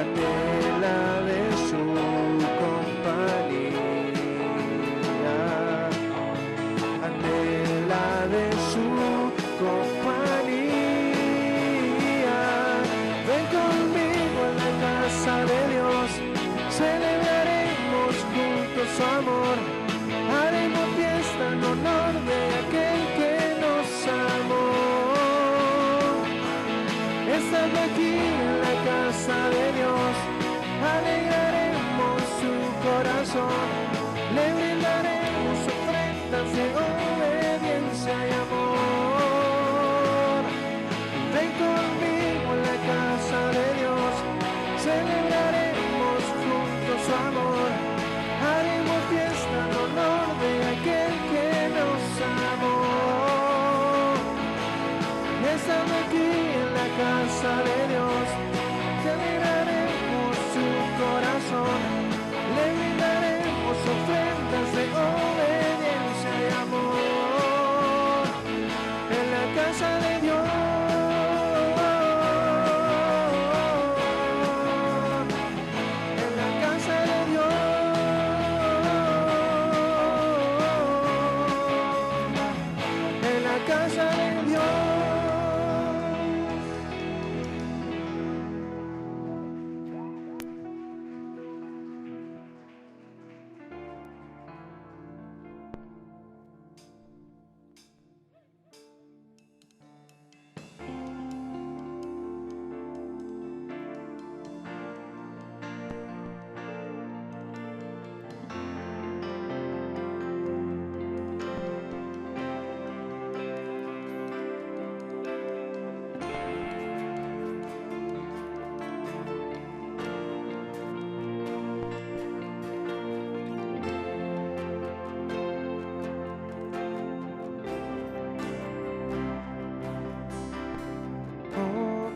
anhela de su compañía, anhela de su compañía. Ven conmigo a la casa de Dios, celebraremos juntos su amor, haremos fiesta en honor de aquel que nos amó. Estando aquí en la casa de Dios, alegraremos su corazón, le brindaremos ofrendas de obediencia y amor. Ven conmigo a la casa de Dios, celebraremos juntos su amor, haremos fiesta en honor de aquel que nos amó. Estando aquí en la casa de Dios, celebraremos su corazón, le brindaremos ofrendas de obediencia y amor. En la casa de Dios, en la casa de Dios, en la casa de Dios.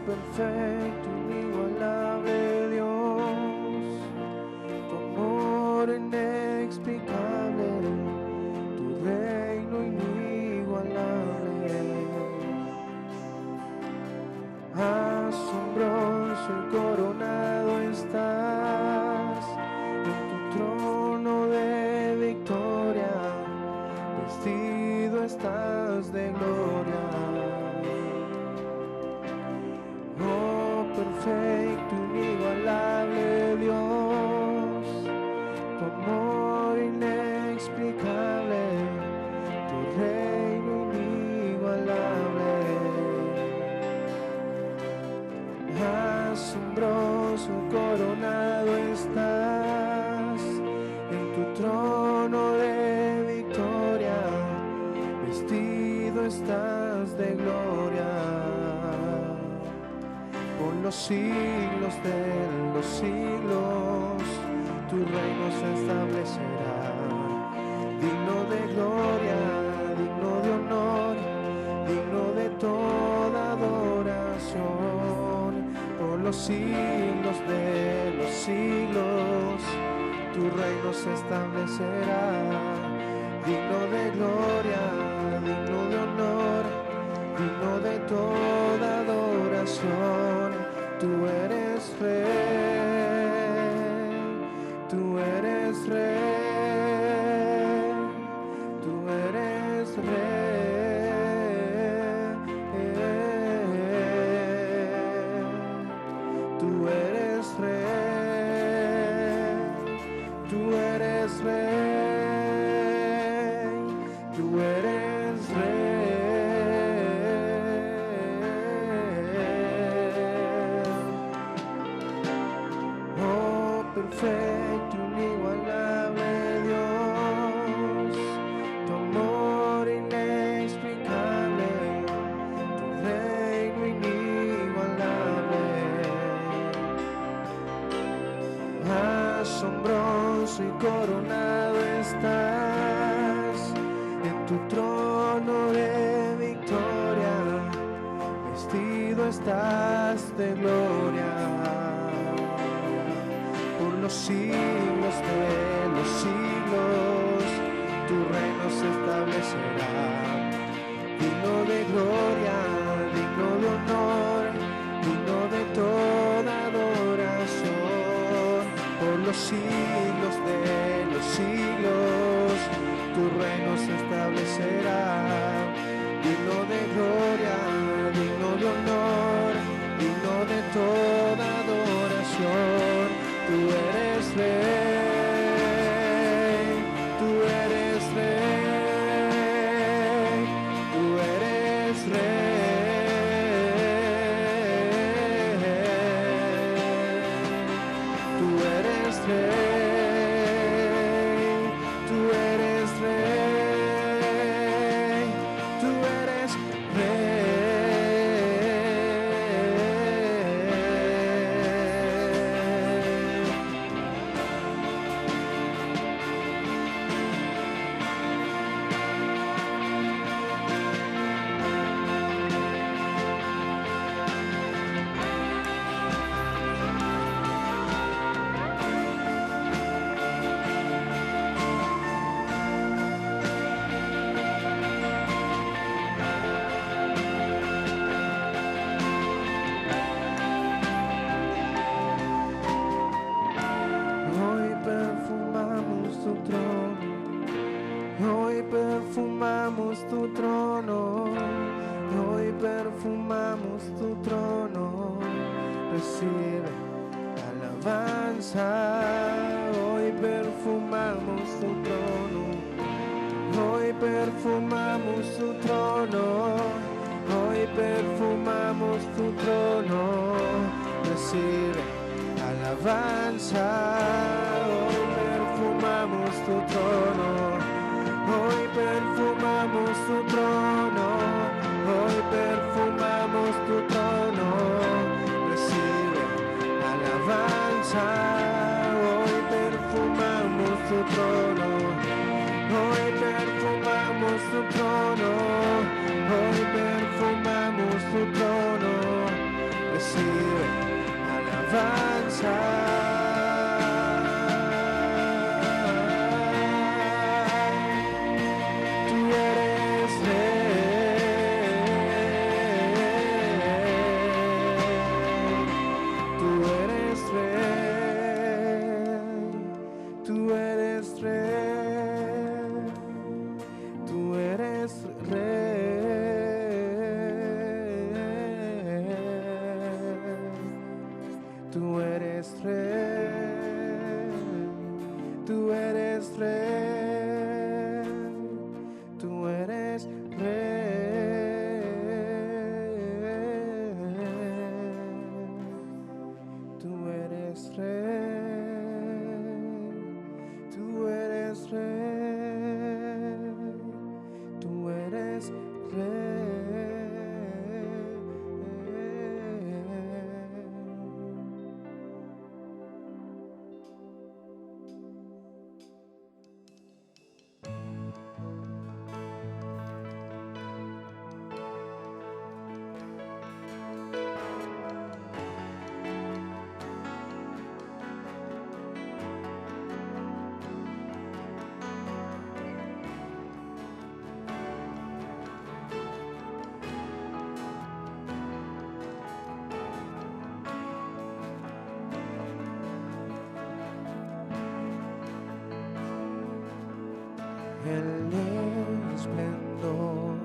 Perfecto, inigualable Dios, tu amor inexplicable, tu reino inigualable, asombroso y coronado estás en tu trono de victoria, vestido estás de gloria. Perfecto, inigualable Dios, tu amor inexplicable, tu reino inigualable, asombroso coronado estás en tu trono de victoria, vestido estás de gloria. Por los siglos de los siglos, tu reino se establecerá, digno de gloria, digno de honor, digno de toda adoración. Por los siglos de los siglos, tu reino se establecerá, digno de gloria, digno de honor, digno de toda adoración. Tú eres rey, tú eres rey, tú eres rey, tú eres rey, tú eres rey, tú eres rey. Perfecto, inigualable Dios, tu amor inexplicable, tu reino inigualable, asombroso y coronado estás en tu trono de victoria, vestido estás de gloria. Por los siglos de los siglos, tu reino se establecerá, digno de gloria, digno de honor, digno de toda adoración. los siglos de los siglos, tu reino se establecerá. Digno de gloria, digno de honor, digno de toda adoración. Tú eres rey, tú eres rey, tú eres rey, tú eres rey, tú eres rey, tú eres perfumamos tu trono, hoy perfumamos tu trono, recibe alabanza, hoy perfumamos tu trono, hoy perfumamos tu trono, hoy perfumamos tu trono, recibe alabanza, hoy perfumamos tu trono. Hoy perfumamos tu trono, hoy perfumamos tu trono, recibe alabanza, hoy perfumamos tu trono, hoy perfumamos tu trono, hoy perfumamos tu trono, recibe alabanza. Tú eres rey, tú eres rey, tú eres rey, tú eres rey, tú eres rey, tú eres rey. El esplendor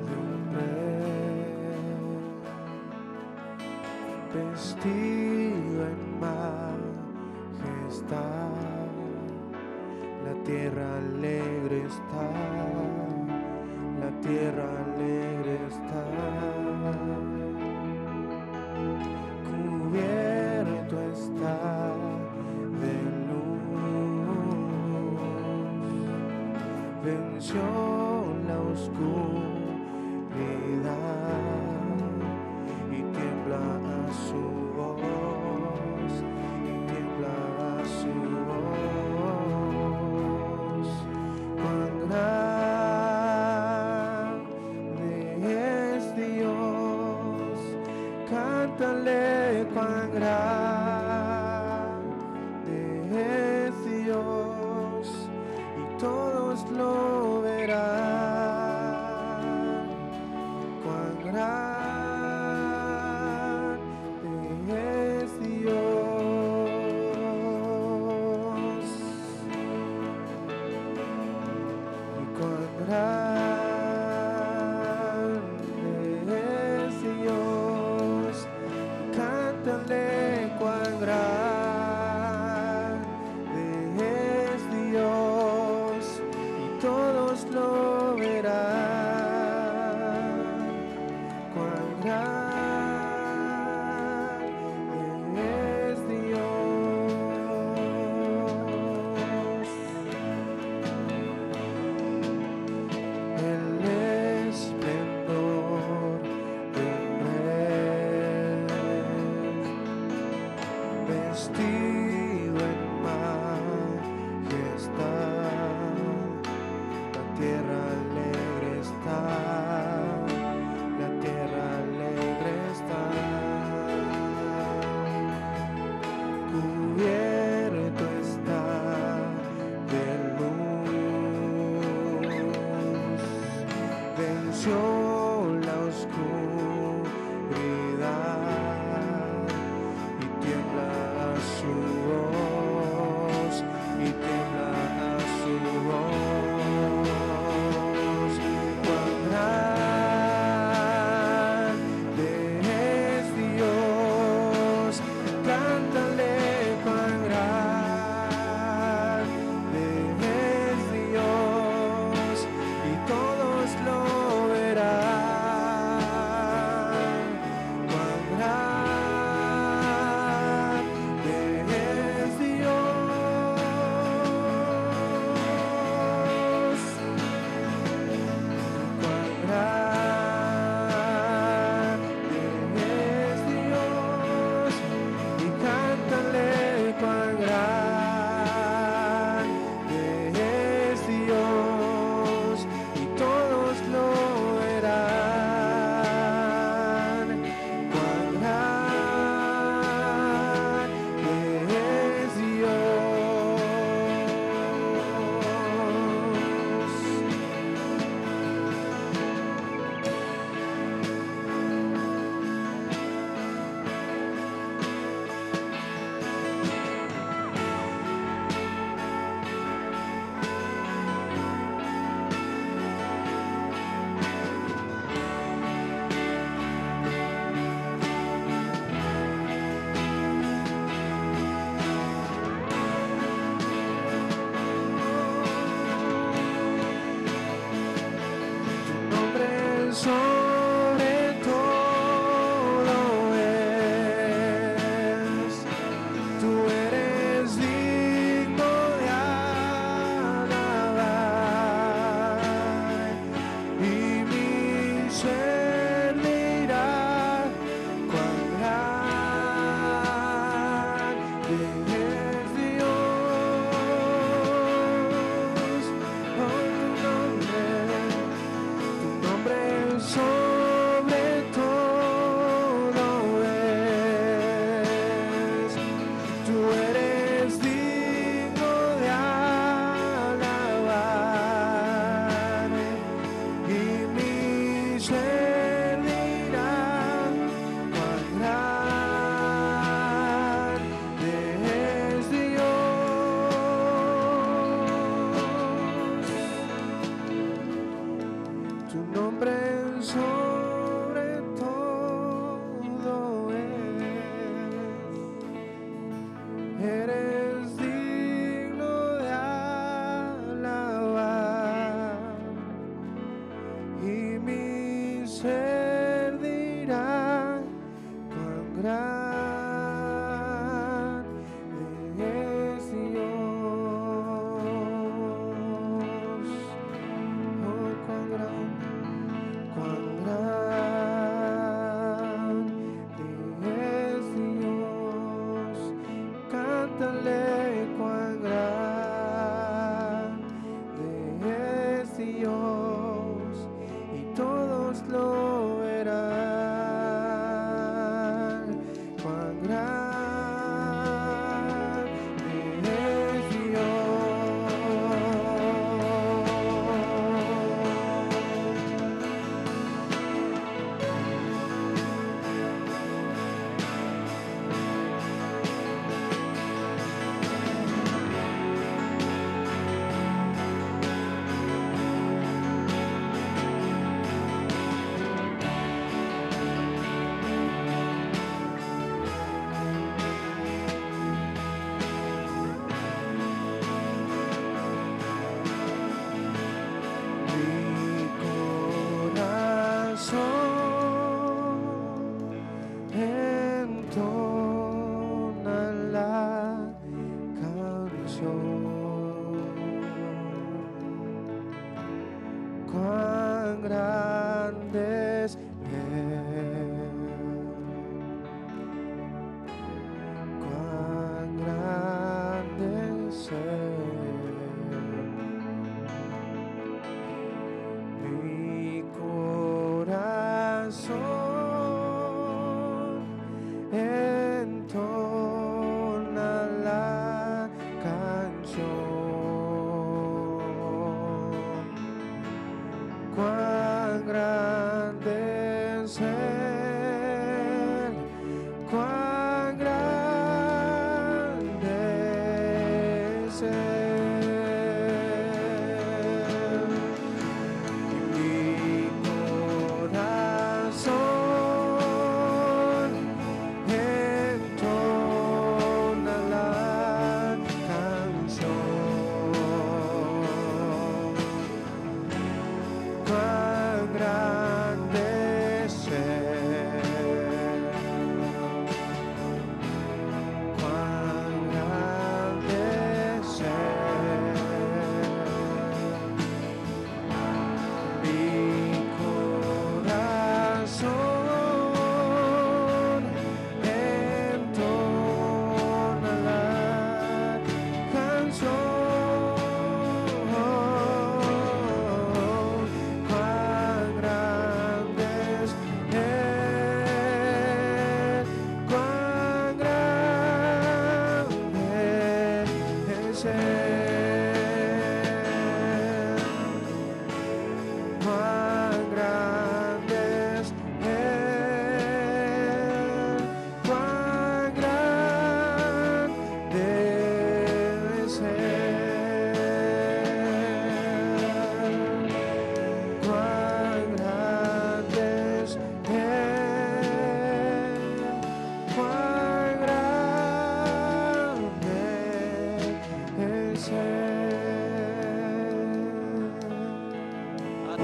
de un rey, vestido en majestad, la tierra alegre está, la tierra alegre está, cubierto está de venció la oscuridad y tiembla a su voz, y tiembla a su voz. Cuán grande es Dios, cántale cuán grande es Dios, y todos lo verán. vestido en majestad. La tierra alegre está, la tierra alegre está. Cubierto está de luz, venció la oscuridad y tiembla a su voz, y tiembla a su voz. Cuán grande es Dios, cántale. Cuán grande es Dios, y todos lo verán. Cuán grande es Dios, cuán grande es Dios, y cántale. Cuán grande es Dios, y todos lo verán. Cuán grande es Dios. Sobre todo es, tú eres digno de alabar, y mi ser dirá cuán grande es Dios. Oh, tu nombre sobre todo es, tú eres digno de alabar, y mi ser dirá cuán grande es Dios. Tu nombre sobre todo eres digno de alabar, y mi ser dirá cuán grande es Dios. Oh, cuán grande es Dios, cántale. ser. Cuán grande es Él, cuán grande es Él, cuán grande es Él, cuán grande es Él.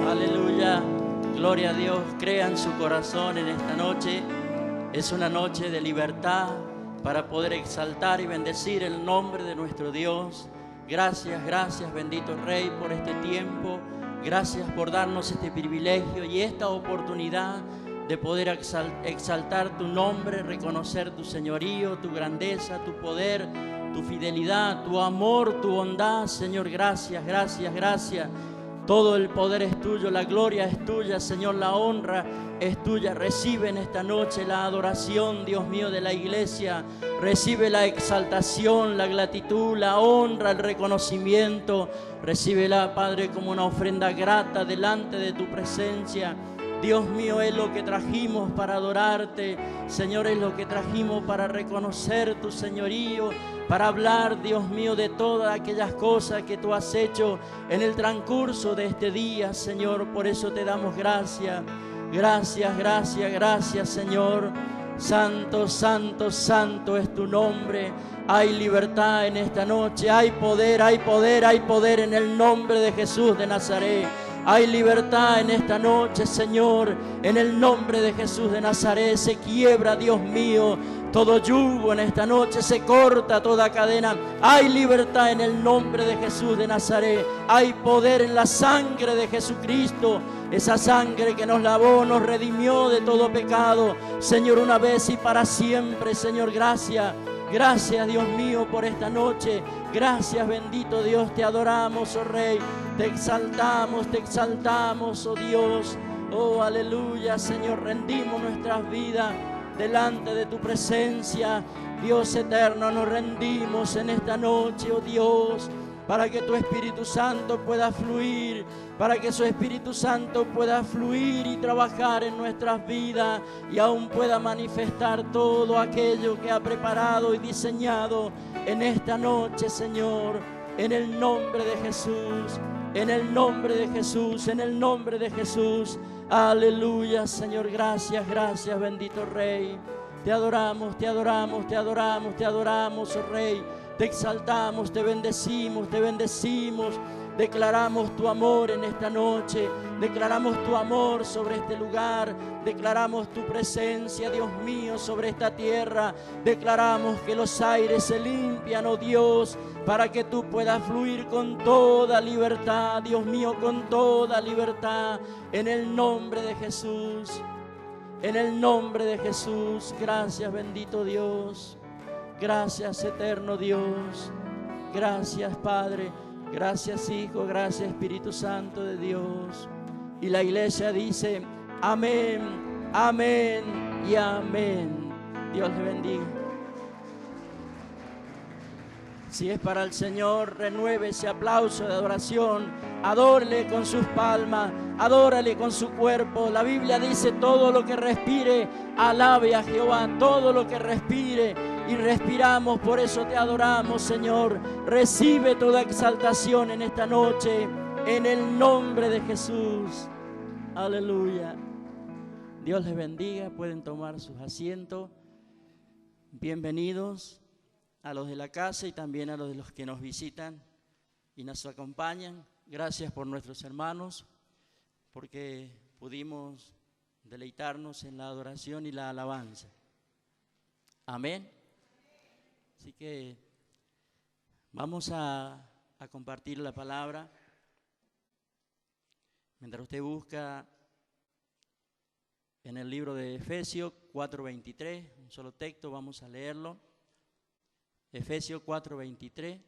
Aleluya, gloria a Dios. Crea en su corazón en esta noche. Es una noche de libertad para poder exaltar y bendecir el nombre de nuestro Dios. Gracias, gracias, bendito Rey, por este tiempo. Gracias por darnos este privilegio y esta oportunidad de poder exaltar tu nombre, reconocer tu señorío, tu grandeza, tu poder, tu fidelidad, tu amor, tu bondad. Señor, gracias, gracias, gracias. Todo el poder es tuyo, la gloria es tuya, Señor, la honra es tuya. Recibe en esta noche la adoración, Dios mío, de la iglesia. Recibe la exaltación, la gratitud, la honra, el reconocimiento. Recíbela, Padre, como una ofrenda grata delante de tu presencia. Dios mío, es lo que trajimos para adorarte. Señor, es lo que trajimos para reconocer tu señorío, para hablar, Dios mío, de todas aquellas cosas que tú has hecho en el transcurso de este día, Señor. Por eso te damos gracias. Gracias, gracias, gracias, Señor. Santo, santo, santo es tu nombre. Hay libertad en esta noche. Hay poder, hay poder, hay poder en el nombre de Jesús de Nazaret. Hay libertad en esta noche, Señor. En el nombre de Jesús de Nazaret se quiebra, Dios mío, todo yugo en esta noche, se corta toda cadena. Hay libertad en el nombre de Jesús de Nazaret. Hay poder en la sangre de Jesucristo. Esa sangre que nos lavó, nos redimió de todo pecado. Señor, una vez y para siempre, Señor, gracias. Gracias, Dios mío, por esta noche. Gracias, bendito Dios, te adoramos, oh Rey. Te exaltamos, oh Dios. Oh, aleluya, Señor, rendimos nuestras vidas delante de tu presencia. Dios eterno, nos rendimos en esta noche, oh Dios, para que tu Espíritu Santo pueda fluir, para que su Espíritu Santo pueda fluir y trabajar en nuestras vidas y aún pueda manifestar todo aquello que ha preparado y diseñado en esta noche, Señor, en el nombre de Jesús, en el nombre de Jesús, en el nombre de Jesús. Aleluya, Señor, gracias, gracias, bendito Rey. Te adoramos, te adoramos, te adoramos, te adoramos, oh Rey. Te exaltamos, te bendecimos, te bendecimos. Declaramos tu amor en esta noche. Declaramos tu amor sobre este lugar. Declaramos tu presencia, Dios mío, sobre esta tierra. Declaramos que los aires se limpian, oh Dios, para que tú puedas fluir con toda libertad, Dios mío, con toda libertad. En el nombre de Jesús. En el nombre de Jesús. Gracias, bendito Dios. Gracias, eterno Dios. Gracias, Padre. Gracias, Hijo. Gracias, Espíritu Santo de Dios. Y la iglesia dice: amén, amén y amén. Dios le bendiga. Si es para el Señor, renueve ese aplauso de adoración. Adórale con sus palmas, adórale con su cuerpo. La Biblia dice: todo lo que respire, alabe a Jehová. Todo lo que respire, y respiramos, por eso te adoramos, Señor. Recibe toda exaltación en esta noche, en el nombre de Jesús. Aleluya. Dios les bendiga. Pueden tomar sus asientos. Bienvenidos a los de la casa y también a los que nos visitan y nos acompañan. Gracias por nuestros hermanos, porque pudimos deleitarnos en la adoración y la alabanza. Amén. Así que vamos a compartir la palabra. Mientras usted busca en el libro de Efesios 4:23, un solo texto, vamos a leerlo. Efesios 4:23.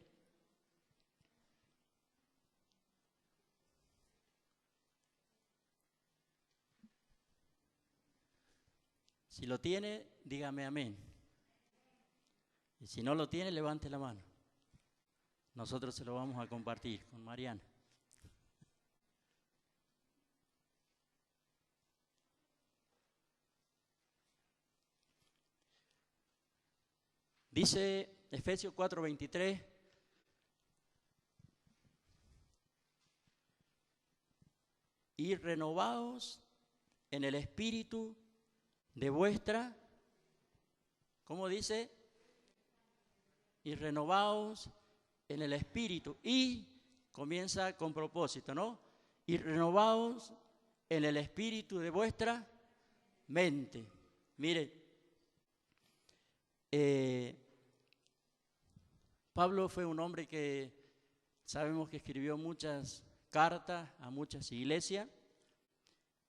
Si lo tiene, dígame amén. Y si no lo tiene, levante la mano. nosotros se lo vamos a compartir con Mariana. Dice Efesios 4:23, y renovaos en el espíritu de vuestra, ¿cómo dice? Y renovaos en el espíritu, y comienza con propósito, ¿no? Y renovaos en el espíritu de vuestra mente. Mire, Pablo fue un hombre que sabemos que escribió muchas cartas a muchas iglesias,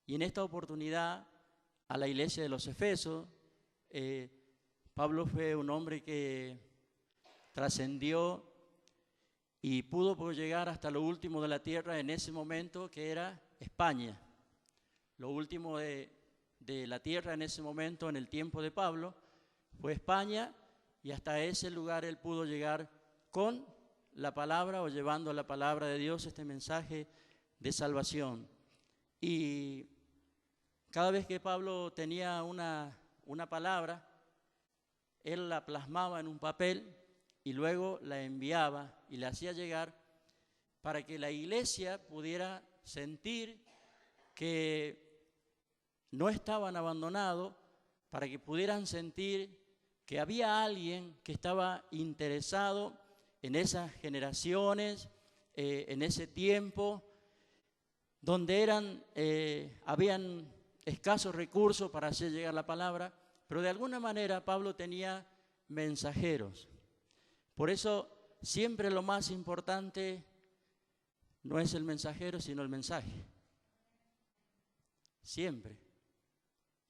y en esta oportunidad a la iglesia de los Efesos, Pablo fue un hombre que trascendió y pudo llegar hasta lo último de la tierra en ese momento, que era España. Lo último de la tierra en ese momento, en el tiempo de Pablo, fue España, y hasta ese lugar él pudo llegar con la palabra, o llevando la palabra de Dios, este mensaje de salvación. Y cada vez que Pablo tenía una palabra, él la plasmaba en un papel y luego la enviaba y la hacía llegar para que la iglesia pudiera sentir que no estaban abandonados, para que pudieran sentir que había alguien que estaba interesado en esas generaciones, en ese tiempo, donde habían escasos recursos para hacer llegar la palabra, pero de alguna manera Pablo tenía mensajeros. Por eso siempre lo más importante no es el mensajero, sino el mensaje. Siempre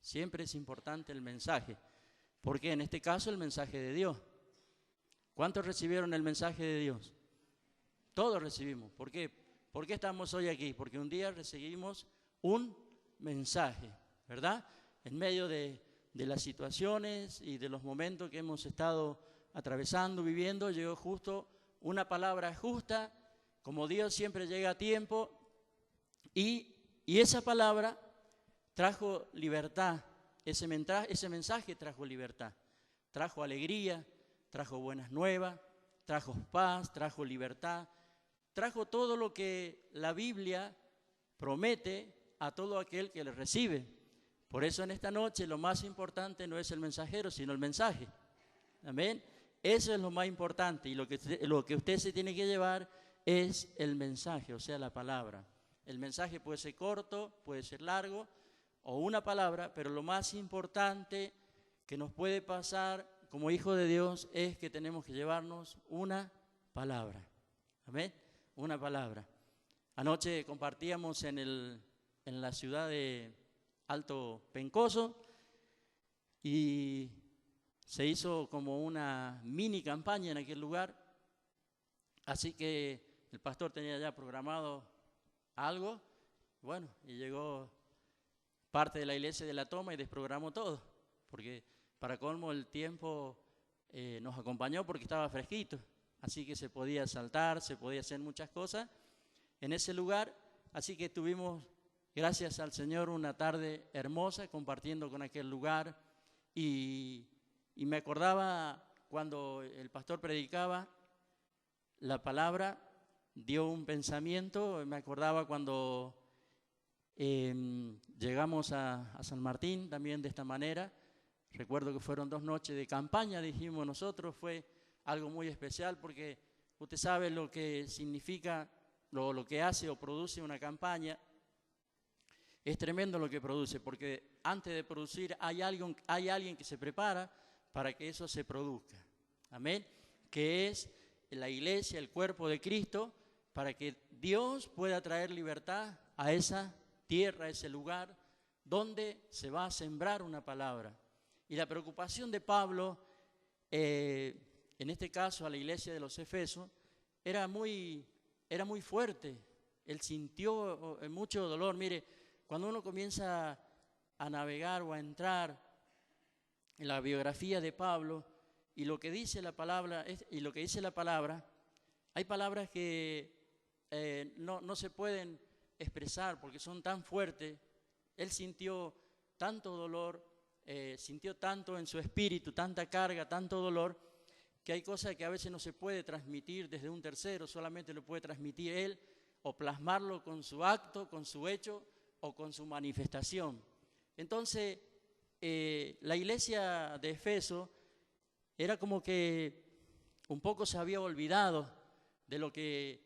es importante el mensaje, porque en este caso el mensaje de Dios. ¿Cuántos recibieron el mensaje de Dios? Todos recibimos. ¿Por qué? ¿Por qué estamos hoy aquí? Porque un día recibimos un mensaje, ¿verdad? En medio de las situaciones y de los momentos que hemos estado atravesando, viviendo, llegó justo una palabra justa, como Dios siempre llega a tiempo, y esa palabra trajo libertad. Ese mensaje trajo libertad, trajo alegría, trajo buenas nuevas, trajo paz, trajo libertad, trajo todo lo que la Biblia promete a todo aquel que le recibe. Por eso en esta noche lo más importante no es el mensajero, sino el mensaje. Amén. Eso es lo más importante, y lo que usted se tiene que llevar es el mensaje, o sea, la palabra. El mensaje puede ser corto, puede ser largo, o una palabra, pero lo más importante que nos puede pasar como hijos de Dios es que tenemos que llevarnos una palabra. Amén. Una palabra. Anoche compartíamos en la ciudad de Alto Pencoso, y se hizo como una mini campaña en aquel lugar. Así que el pastor tenía ya programado algo, bueno, y llegó parte de la iglesia de La Toma y desprogramó todo, porque para colmo el tiempo nos acompañó porque estaba fresquito, así que se podía saltar, se podía hacer muchas cosas en ese lugar. Así que tuvimos, gracias al Señor, una tarde hermosa compartiendo con aquel lugar, y me acordaba cuando el pastor predicaba la palabra, dio un pensamiento. Me acordaba cuando llegamos a San Martín también de esta manera. Recuerdo que fueron 2 noches de campaña, dijimos nosotros. Fue algo muy especial porque usted sabe lo que significa, lo que hace o produce una campaña. Es tremendo lo que produce, porque antes de producir hay alguien que se prepara para que eso se produzca. Amén. Que es la iglesia, el cuerpo de Cristo, para que Dios pueda traer libertad a esa tierra, a ese lugar donde se va a sembrar una palabra. Y la preocupación de Pablo, en este caso a la iglesia de los Efesos, era muy fuerte. Él sintió mucho dolor. Mire, cuando uno comienza a navegar o a entrar en la biografía de Pablo y lo que dice la palabra, Hay palabras que no se pueden expresar porque son tan fuertes. Él sintió tanto dolor, sintió tanto en su espíritu, tanta carga, tanto dolor, que hay cosas que a veces no se puede transmitir desde un tercero, solamente lo puede transmitir él o plasmarlo con su acto, con su hecho o con su manifestación. Entonces, la iglesia de Efeso era como que un poco se había olvidado de lo que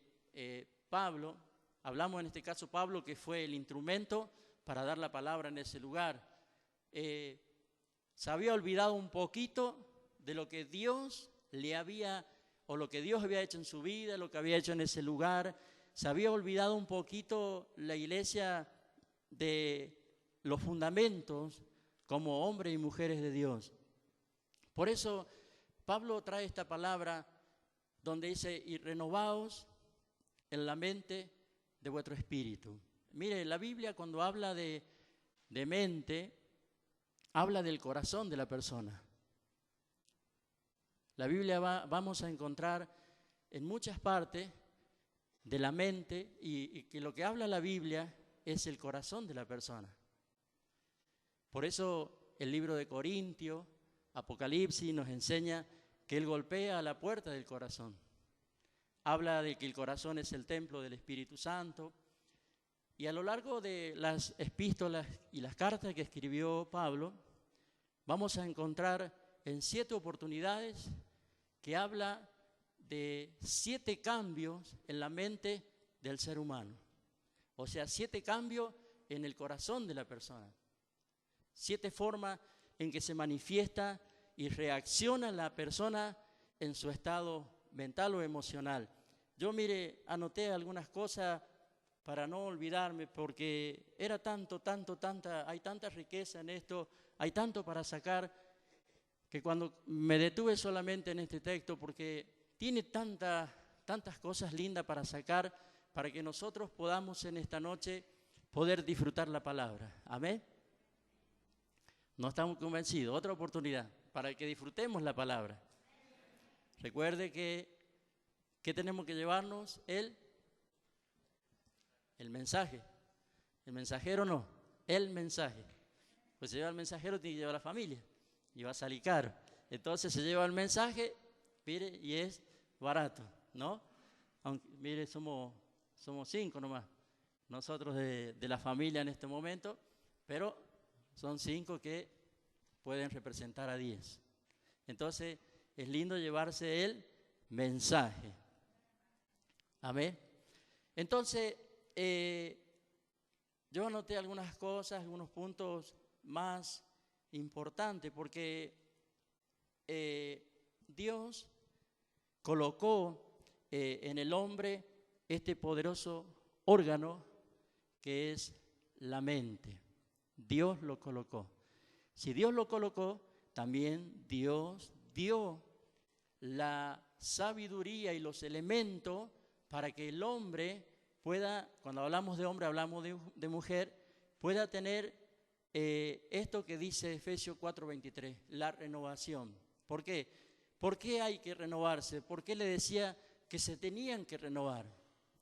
Pablo, hablamos en este caso Pablo, que fue el instrumento para dar la palabra en ese lugar. Se había olvidado un poquito de lo que Dios le había, o lo que Dios había hecho en su vida, lo que había hecho en ese lugar. Se había olvidado un poquito la iglesia de los fundamentos como hombres y mujeres de Dios. Por eso Pablo trae esta palabra donde dice, y renovaos en la mente de vuestro espíritu. Mire, la Biblia cuando habla de mente, habla del corazón de la persona. La Biblia vamos a encontrar en muchas partes de la mente y que lo que habla la Biblia es el corazón de la persona. Por eso el libro de Corintios, Apocalipsis nos enseña que Él golpea a la puerta del corazón. Habla de que el corazón es el templo del Espíritu Santo. Y a lo largo de las epístolas y las cartas que escribió Pablo, vamos a encontrar en 7 oportunidades que habla de 7 cambios en la mente del ser humano. O sea, 7 cambios en el corazón de la persona. 7 formas en que se manifiesta y reacciona la persona en su estado mental o emocional. Yo, mire, anoté algunas cosas para no olvidarme, porque era hay tanta riqueza en esto, hay tanto para sacar, que cuando me detuve solamente en este texto, porque tiene tantas cosas lindas para sacar, para que nosotros podamos en esta noche poder disfrutar la palabra. Amén. No estamos convencidos. Otra oportunidad para que disfrutemos la palabra. Recuerde que tenemos que llevarnos el mensaje. El mensajero no, el mensaje. Pues se lleva el mensajero, tiene que llevar a la familia. Y va a salir caro. Entonces se lleva el mensaje, mire, y es barato, ¿no? Aunque, mire, somos 5 nomás. Nosotros de la familia en este momento, pero son 5 que pueden representar a 10. Entonces, es lindo llevarse el mensaje. Amén. Entonces, yo anoté algunas cosas, algunos puntos más importantes, porque Dios colocó en el hombre este poderoso órgano que es la mente. Dios lo colocó. Si Dios lo colocó, también Dios dio la sabiduría y los elementos para que el hombre pueda, cuando hablamos de hombre, hablamos de mujer, pueda tener esto que dice Efesios 4:23, la renovación. ¿Por qué? ¿Por qué hay que renovarse? ¿Por qué le decía que se tenían que renovar?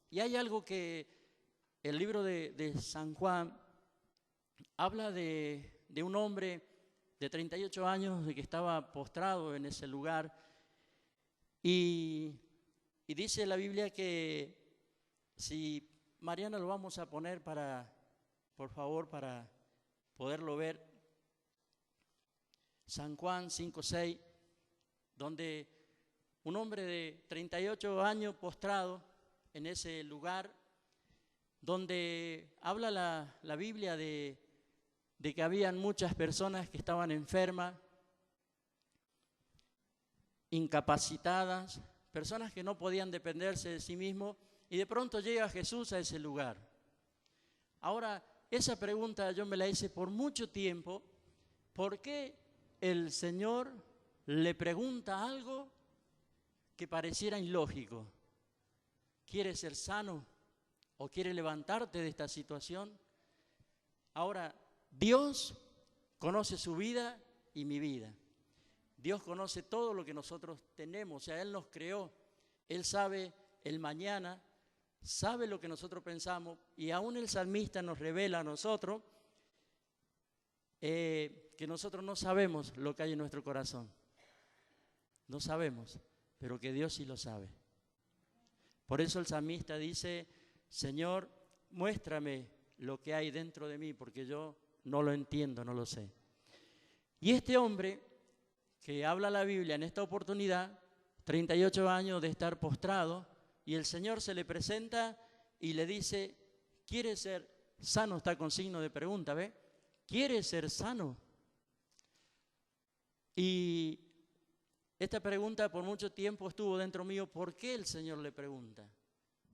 Y hay algo que el libro de San Juan habla de un hombre de 38 años de que estaba postrado en ese lugar y dice la Biblia que, si Mariana lo vamos a poner por favor, para poderlo ver, San Juan 5:6, donde un hombre de 38 años postrado en ese lugar, donde habla la Biblia de que habían muchas personas que estaban enfermas, incapacitadas, personas que no podían dependerse de sí mismos, y de pronto llega Jesús a ese lugar. Ahora, esa pregunta yo me la hice por mucho tiempo. ¿Por qué el Señor le pregunta algo que pareciera ilógico? ¿Quieres ser sano o quieres levantarte de esta situación? Ahora, Dios conoce su vida y mi vida. Dios conoce todo lo que nosotros tenemos, o sea, Él nos creó. Él sabe el mañana, sabe lo que nosotros pensamos, y aún el salmista nos revela a nosotros que nosotros no sabemos lo que hay en nuestro corazón. No sabemos, pero que Dios sí lo sabe. Por eso el salmista dice: Señor, muéstrame lo que hay dentro de mí, porque yo no lo entiendo, no lo sé. Y este hombre que habla la Biblia en esta oportunidad, 38 años de estar postrado, y el Señor se le presenta y le dice: ¿quiere ser sano? Está con signo de pregunta, ¿ve? ¿Quiere ser sano? Y esta pregunta por mucho tiempo estuvo dentro mío. ¿Por qué el Señor le pregunta?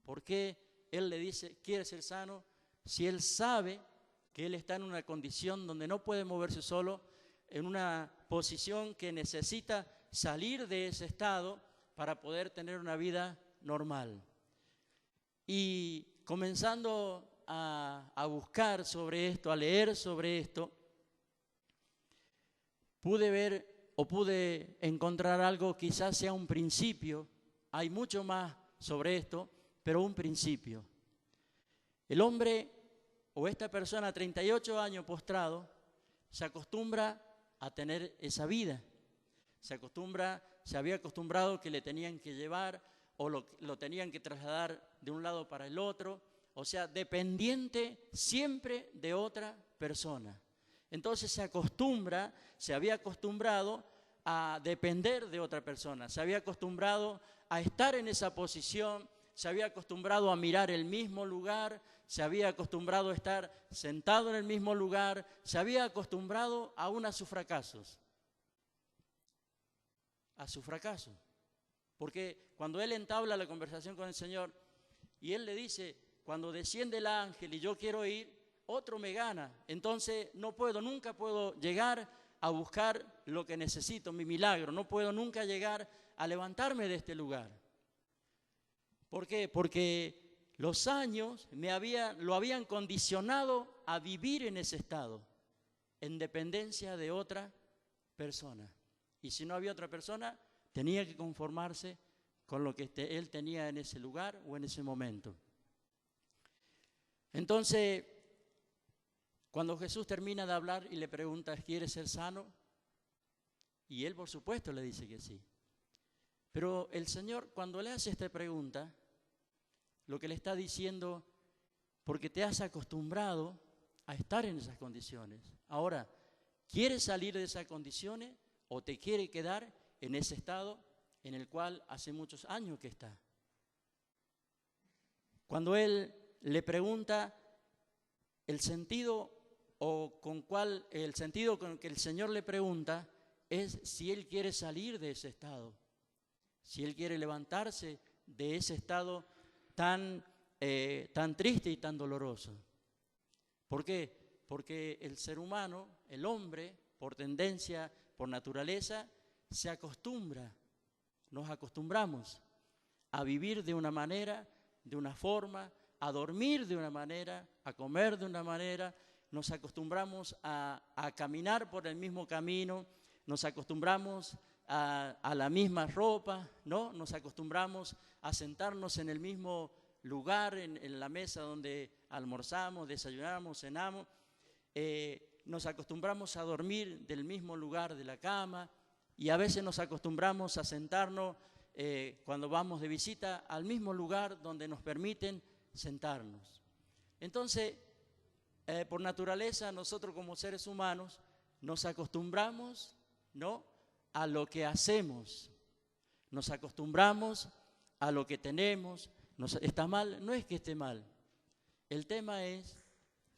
¿Por qué Él le dice: ¿quiere ser sano? Si Él sabe que Él está en una condición donde no puede moverse solo, en una posición que necesita salir de ese estado para poder tener una vida normal. Y comenzando a buscar sobre esto, a leer sobre esto, pude ver o pude encontrar algo, quizás sea un principio. Hay mucho más sobre esto, pero un principio. El hombre o esta persona, 38 años postrado, se acostumbra a tener esa vida. Se había acostumbrado que le tenían que llevar o lo tenían que trasladar de un lado para el otro, o sea, dependiente siempre de otra persona. Entonces se había acostumbrado a depender de otra persona, se había acostumbrado a estar en esa posición, se había acostumbrado a mirar el mismo lugar, se había acostumbrado a estar sentado en el mismo lugar, se había acostumbrado aún a sus fracasos. A su fracaso. Porque cuando él entabla la conversación con el Señor y él le dice: cuando desciende el ángel y yo quiero ir, otro me gana. Entonces no puedo, nunca puedo llegar a buscar lo que necesito, mi milagro. No puedo nunca llegar a levantarme de este lugar. ¿Por qué? Porque los años lo habían condicionado a vivir en ese estado, en dependencia de otra persona. Y si no había otra persona, tenía que conformarse con lo que él tenía en ese lugar o en ese momento. Entonces, cuando Jesús termina de hablar y le pregunta: ¿quieres ser sano? Y él, por supuesto, le dice que sí. Pero el Señor, cuando le hace esta pregunta, lo que le está diciendo: porque te has acostumbrado a estar en esas condiciones. Ahora, ¿quieres salir de esas condiciones o te quiere quedar en ese estado en el cual hace muchos años que está? Cuando él le pregunta el sentido con que el Señor le pregunta es si él quiere salir de ese estado, si él quiere levantarse de ese estado tan triste y tan doloroso. ¿Por qué? Porque el ser humano, el hombre, por tendencia, por naturaleza, se acostumbra, nos acostumbramos a vivir de una manera, de una forma, a dormir de una manera, a comer de una manera, nos acostumbramos a caminar por el mismo camino, nos acostumbramos a la misma ropa, ¿no? Nos acostumbramos a sentarnos en el mismo lugar, en la mesa donde almorzamos, desayunamos, cenamos, nos acostumbramos a dormir del mismo lugar de la cama y a veces nos acostumbramos a sentarnos cuando vamos de visita al mismo lugar donde nos permiten sentarnos. Entonces, por naturaleza, nosotros como seres humanos nos acostumbramos, ¿no?, a lo que hacemos, nos acostumbramos a lo que tenemos. ¿Está mal? No es que esté mal. El tema es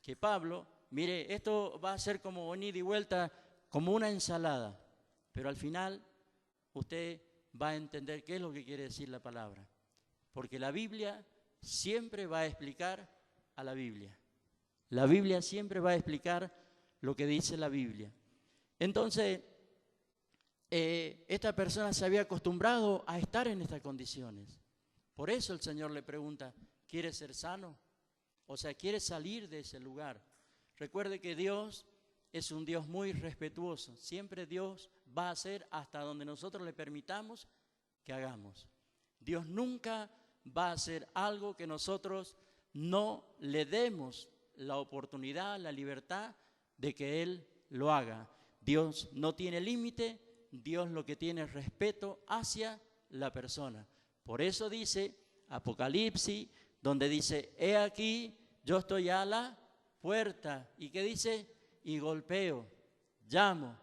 que Pablo, mire, esto va a ser como un ida y vuelta, como una ensalada, pero al final usted va a entender qué es lo que quiere decir la palabra, porque la Biblia siempre va a explicar a la Biblia. La Biblia siempre va a explicar lo que dice la Biblia. Entonces, esta persona se había acostumbrado a estar en estas condiciones. Por eso el Señor le pregunta: ¿quieres ser sano? O sea, ¿quieres salir de ese lugar? Recuerde que Dios es un Dios muy respetuoso. Siempre Dios va a hacer hasta donde nosotros le permitamos que hagamos. Dios nunca va a hacer algo que nosotros no le demos la oportunidad, la libertad de que Él lo haga. Dios no tiene límite, Dios lo que tiene es respeto hacia la persona. Por eso dice Apocalipsis, donde dice, he aquí, yo estoy a la puerta. ¿Y qué dice? Y golpeo, llamo.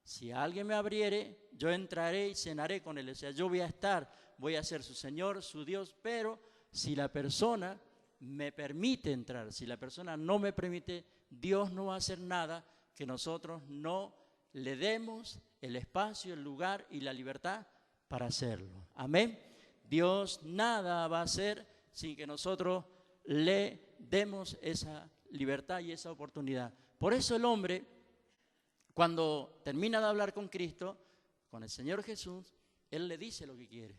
Si alguien me abriere, yo entraré y cenaré con él. O sea, yo voy a ser su Señor, su Dios, pero si la persona me permite entrar, si la persona no me permite, Dios no va a hacer nada que nosotros no le demos el espacio, el lugar y la libertad para hacerlo. Amén. Dios nada va a hacer sin que nosotros le demos esa libertad y esa oportunidad. Por eso el hombre, cuando termina de hablar con Cristo, con el Señor Jesús, Él le dice lo que quiere.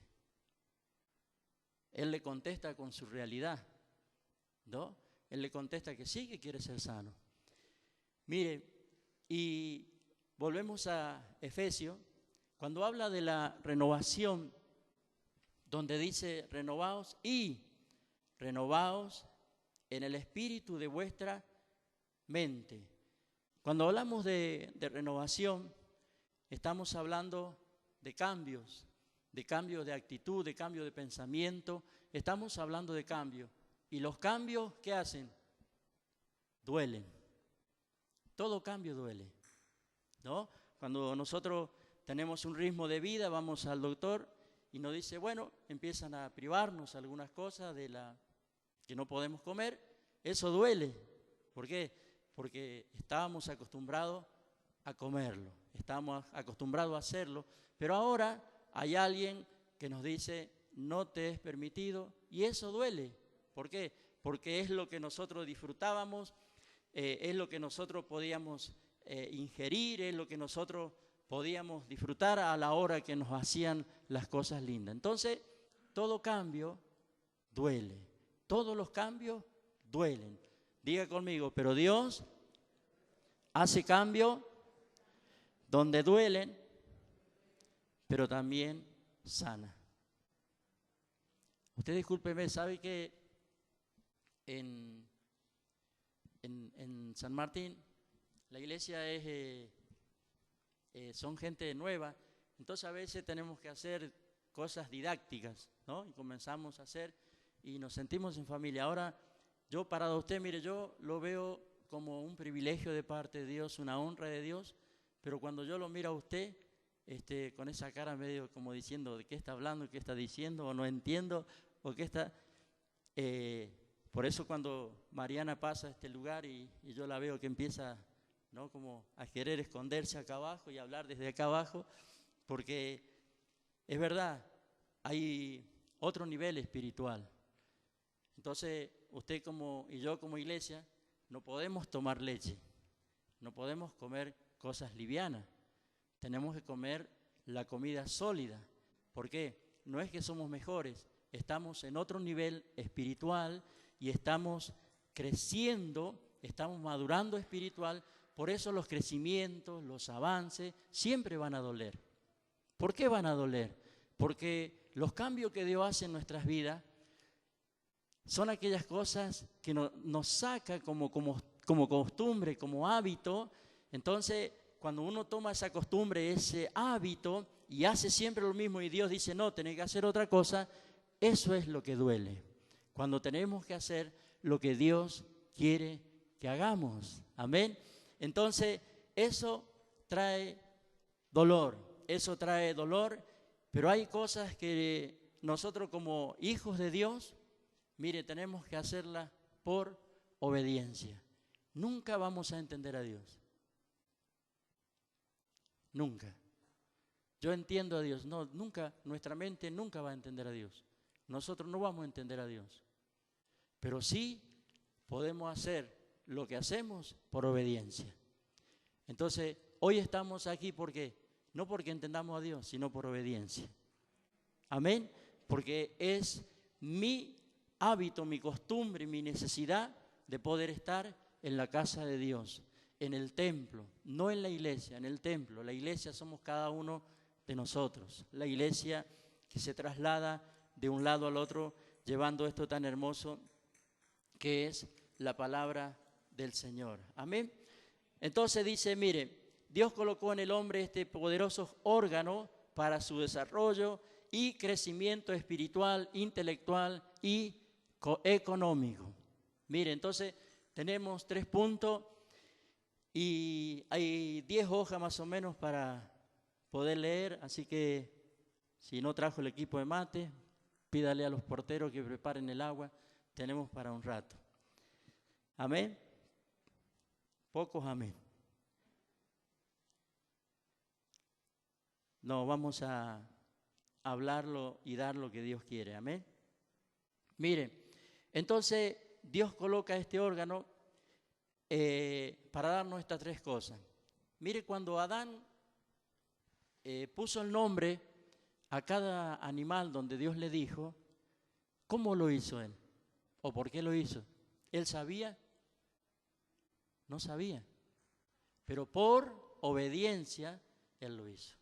Él le contesta con su realidad, ¿no? Él le contesta que sí, que quiere ser sano. Mire, y volvemos a Efesios, cuando habla de la renovación, donde dice renovaos en el espíritu de vuestra mente. Cuando hablamos de renovación, estamos hablando de cambios de actitud, de cambio de pensamiento, estamos hablando de cambio. Y los cambios, ¿qué hacen? Duelen. Todo cambio duele, ¿no? Cuando nosotros tenemos un ritmo de vida, vamos al doctor y nos dice, bueno, empiezan a privarnos algunas cosas de la que no podemos comer, eso duele. ¿Por qué? Porque estábamos acostumbrados a comerlo, estábamos acostumbrados a hacerlo, pero ahora hay alguien que nos dice, no te es permitido, y eso duele. ¿Por qué? Porque es lo que nosotros disfrutábamos, es lo que nosotros podíamos ingerir, es lo que nosotros podíamos disfrutar a la hora que nos hacían las cosas lindas. Entonces, todo cambio duele, todos los cambios duelen. Diga conmigo, pero Dios hace cambio donde duelen, pero también sana. Usted discúlpeme, ¿sabe que en San Martín la iglesia son gente nueva? Entonces a veces tenemos que hacer cosas didácticas, ¿no? Y comenzamos a hacer y nos sentimos en familia. Ahora, yo parado a usted, mire, yo lo veo como un privilegio de parte de Dios, una honra de Dios, pero cuando yo lo miro a usted, con esa cara medio como diciendo de qué está hablando, qué está diciendo, o no entiendo, o qué está... por eso cuando Mariana pasa a este lugar y yo la veo que empieza, ¿no?, como a querer esconderse acá abajo y hablar desde acá abajo, porque es verdad, hay otro nivel espiritual. Entonces, usted y yo como iglesia no podemos tomar leche, no podemos comer cosas livianas, tenemos que comer la comida sólida. ¿Por qué? No es que somos mejores, estamos en otro nivel espiritual y estamos creciendo, estamos madurando espiritual, por eso los crecimientos, los avances siempre van a doler. ¿Por qué van a doler? Porque los cambios que Dios hace en nuestras vidas son aquellas cosas que nos saca como costumbre, como hábito. Entonces, cuando uno toma esa costumbre, ese hábito, y hace siempre lo mismo, y Dios dice, no, tenés que hacer otra cosa, eso es lo que duele. Cuando tenemos que hacer lo que Dios quiere que hagamos. Amén. Entonces, eso trae dolor, pero hay cosas que nosotros como hijos de Dios, mire, tenemos que hacerlas por obediencia. Nunca vamos a entender a Dios. Nunca. Yo entiendo a Dios. No, nunca, nuestra mente nunca va a entender a Dios. Nosotros no vamos a entender a Dios. Pero sí podemos hacer lo que hacemos por obediencia. Entonces, hoy estamos aquí porque, no porque entendamos a Dios, sino por obediencia. Amén. Porque es mi hábito, mi costumbre, mi necesidad de poder estar en la casa de Dios, en el templo, no en la iglesia, en el templo. La iglesia somos cada uno de nosotros. La iglesia que se traslada de un lado al otro llevando esto tan hermoso que es la palabra del Señor. Amén. Entonces dice, mire, Dios colocó en el hombre este poderoso órgano para su desarrollo y crecimiento espiritual, intelectual y económico. Mire, entonces tenemos 3 puntos y hay 10 hojas más o menos para poder leer, así que si no trajo el equipo de mate, pídale a los porteros que preparen el agua, tenemos para un rato. Amén. Pocos amén. No, vamos a hablarlo y dar lo que Dios quiere. Amén. Mire, entonces Dios coloca este órgano para darnos estas 3 cosas. Mire, cuando Adán puso el nombre a cada animal donde Dios le dijo, ¿cómo lo hizo él? ¿O por qué lo hizo? ¿Él sabía? No sabía. Pero por obediencia él lo hizo.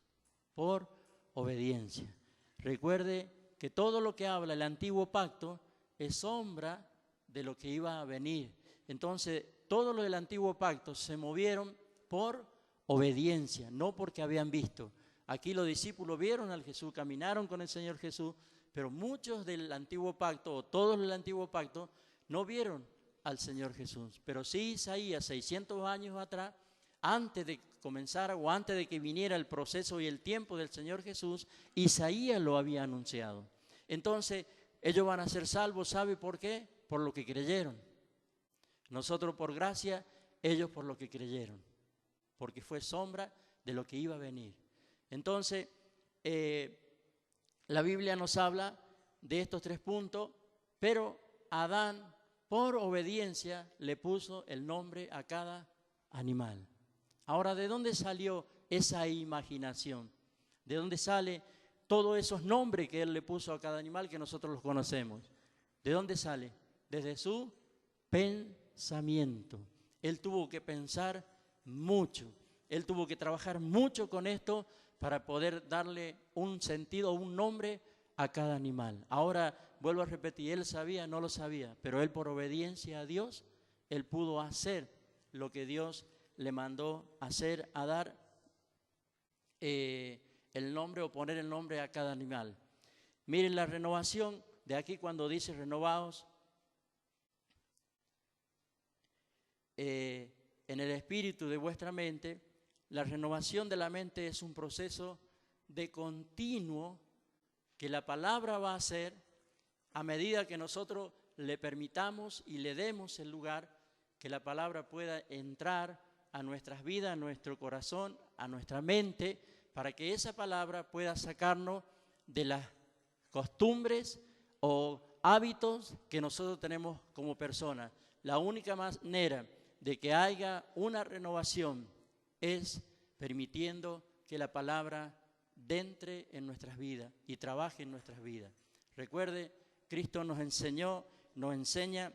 Por obediencia. Recuerde que todo lo que habla el antiguo pacto es sombra de lo que iba a venir. Entonces, todo lo del antiguo pacto se movieron por obediencia, no porque habían visto. Aquí los discípulos vieron al Jesús, caminaron con el Señor Jesús, pero muchos del antiguo pacto, o todos del antiguo pacto, no vieron al Señor Jesús. Pero sí Isaías, 600 años atrás, antes de comenzar o antes de que viniera el proceso y el tiempo del Señor Jesús, Isaías lo había anunciado. Entonces, ellos van a ser salvos, ¿sabe por qué? Por lo que creyeron. Nosotros por gracia, ellos por lo que creyeron, porque fue sombra de lo que iba a venir. Entonces, la Biblia nos habla de estos 3 puntos, pero Adán, por obediencia, le puso el nombre a cada animal. Ahora, ¿de dónde salió esa imaginación? ¿De dónde sale todos esos nombres que él le puso a cada animal que nosotros los conocemos? ¿De dónde sale? Desde su pensamiento. Él tuvo que pensar mucho. Él tuvo que trabajar mucho con esto para poder darle un sentido, un nombre a cada animal. Ahora, vuelvo a repetir, él sabía, no lo sabía, pero él por obediencia a Dios, él pudo hacer lo que Dios le mandó hacer, a dar el nombre o poner el nombre a cada animal. Miren la renovación, de aquí cuando dice renovaos, en el espíritu de vuestra mente, la renovación de la mente es un proceso de continuo que la palabra va a hacer a medida que nosotros le permitamos y le demos el lugar que la palabra pueda entrar a nuestras vidas, a nuestro corazón, a nuestra mente, para que esa palabra pueda sacarnos de las costumbres o hábitos que nosotros tenemos como personas. La única manera de que haya una renovación es permitiendo que la palabra entre en nuestras vidas y trabaje en nuestras vidas. Recuerde, Cristo nos enseñó, nos enseña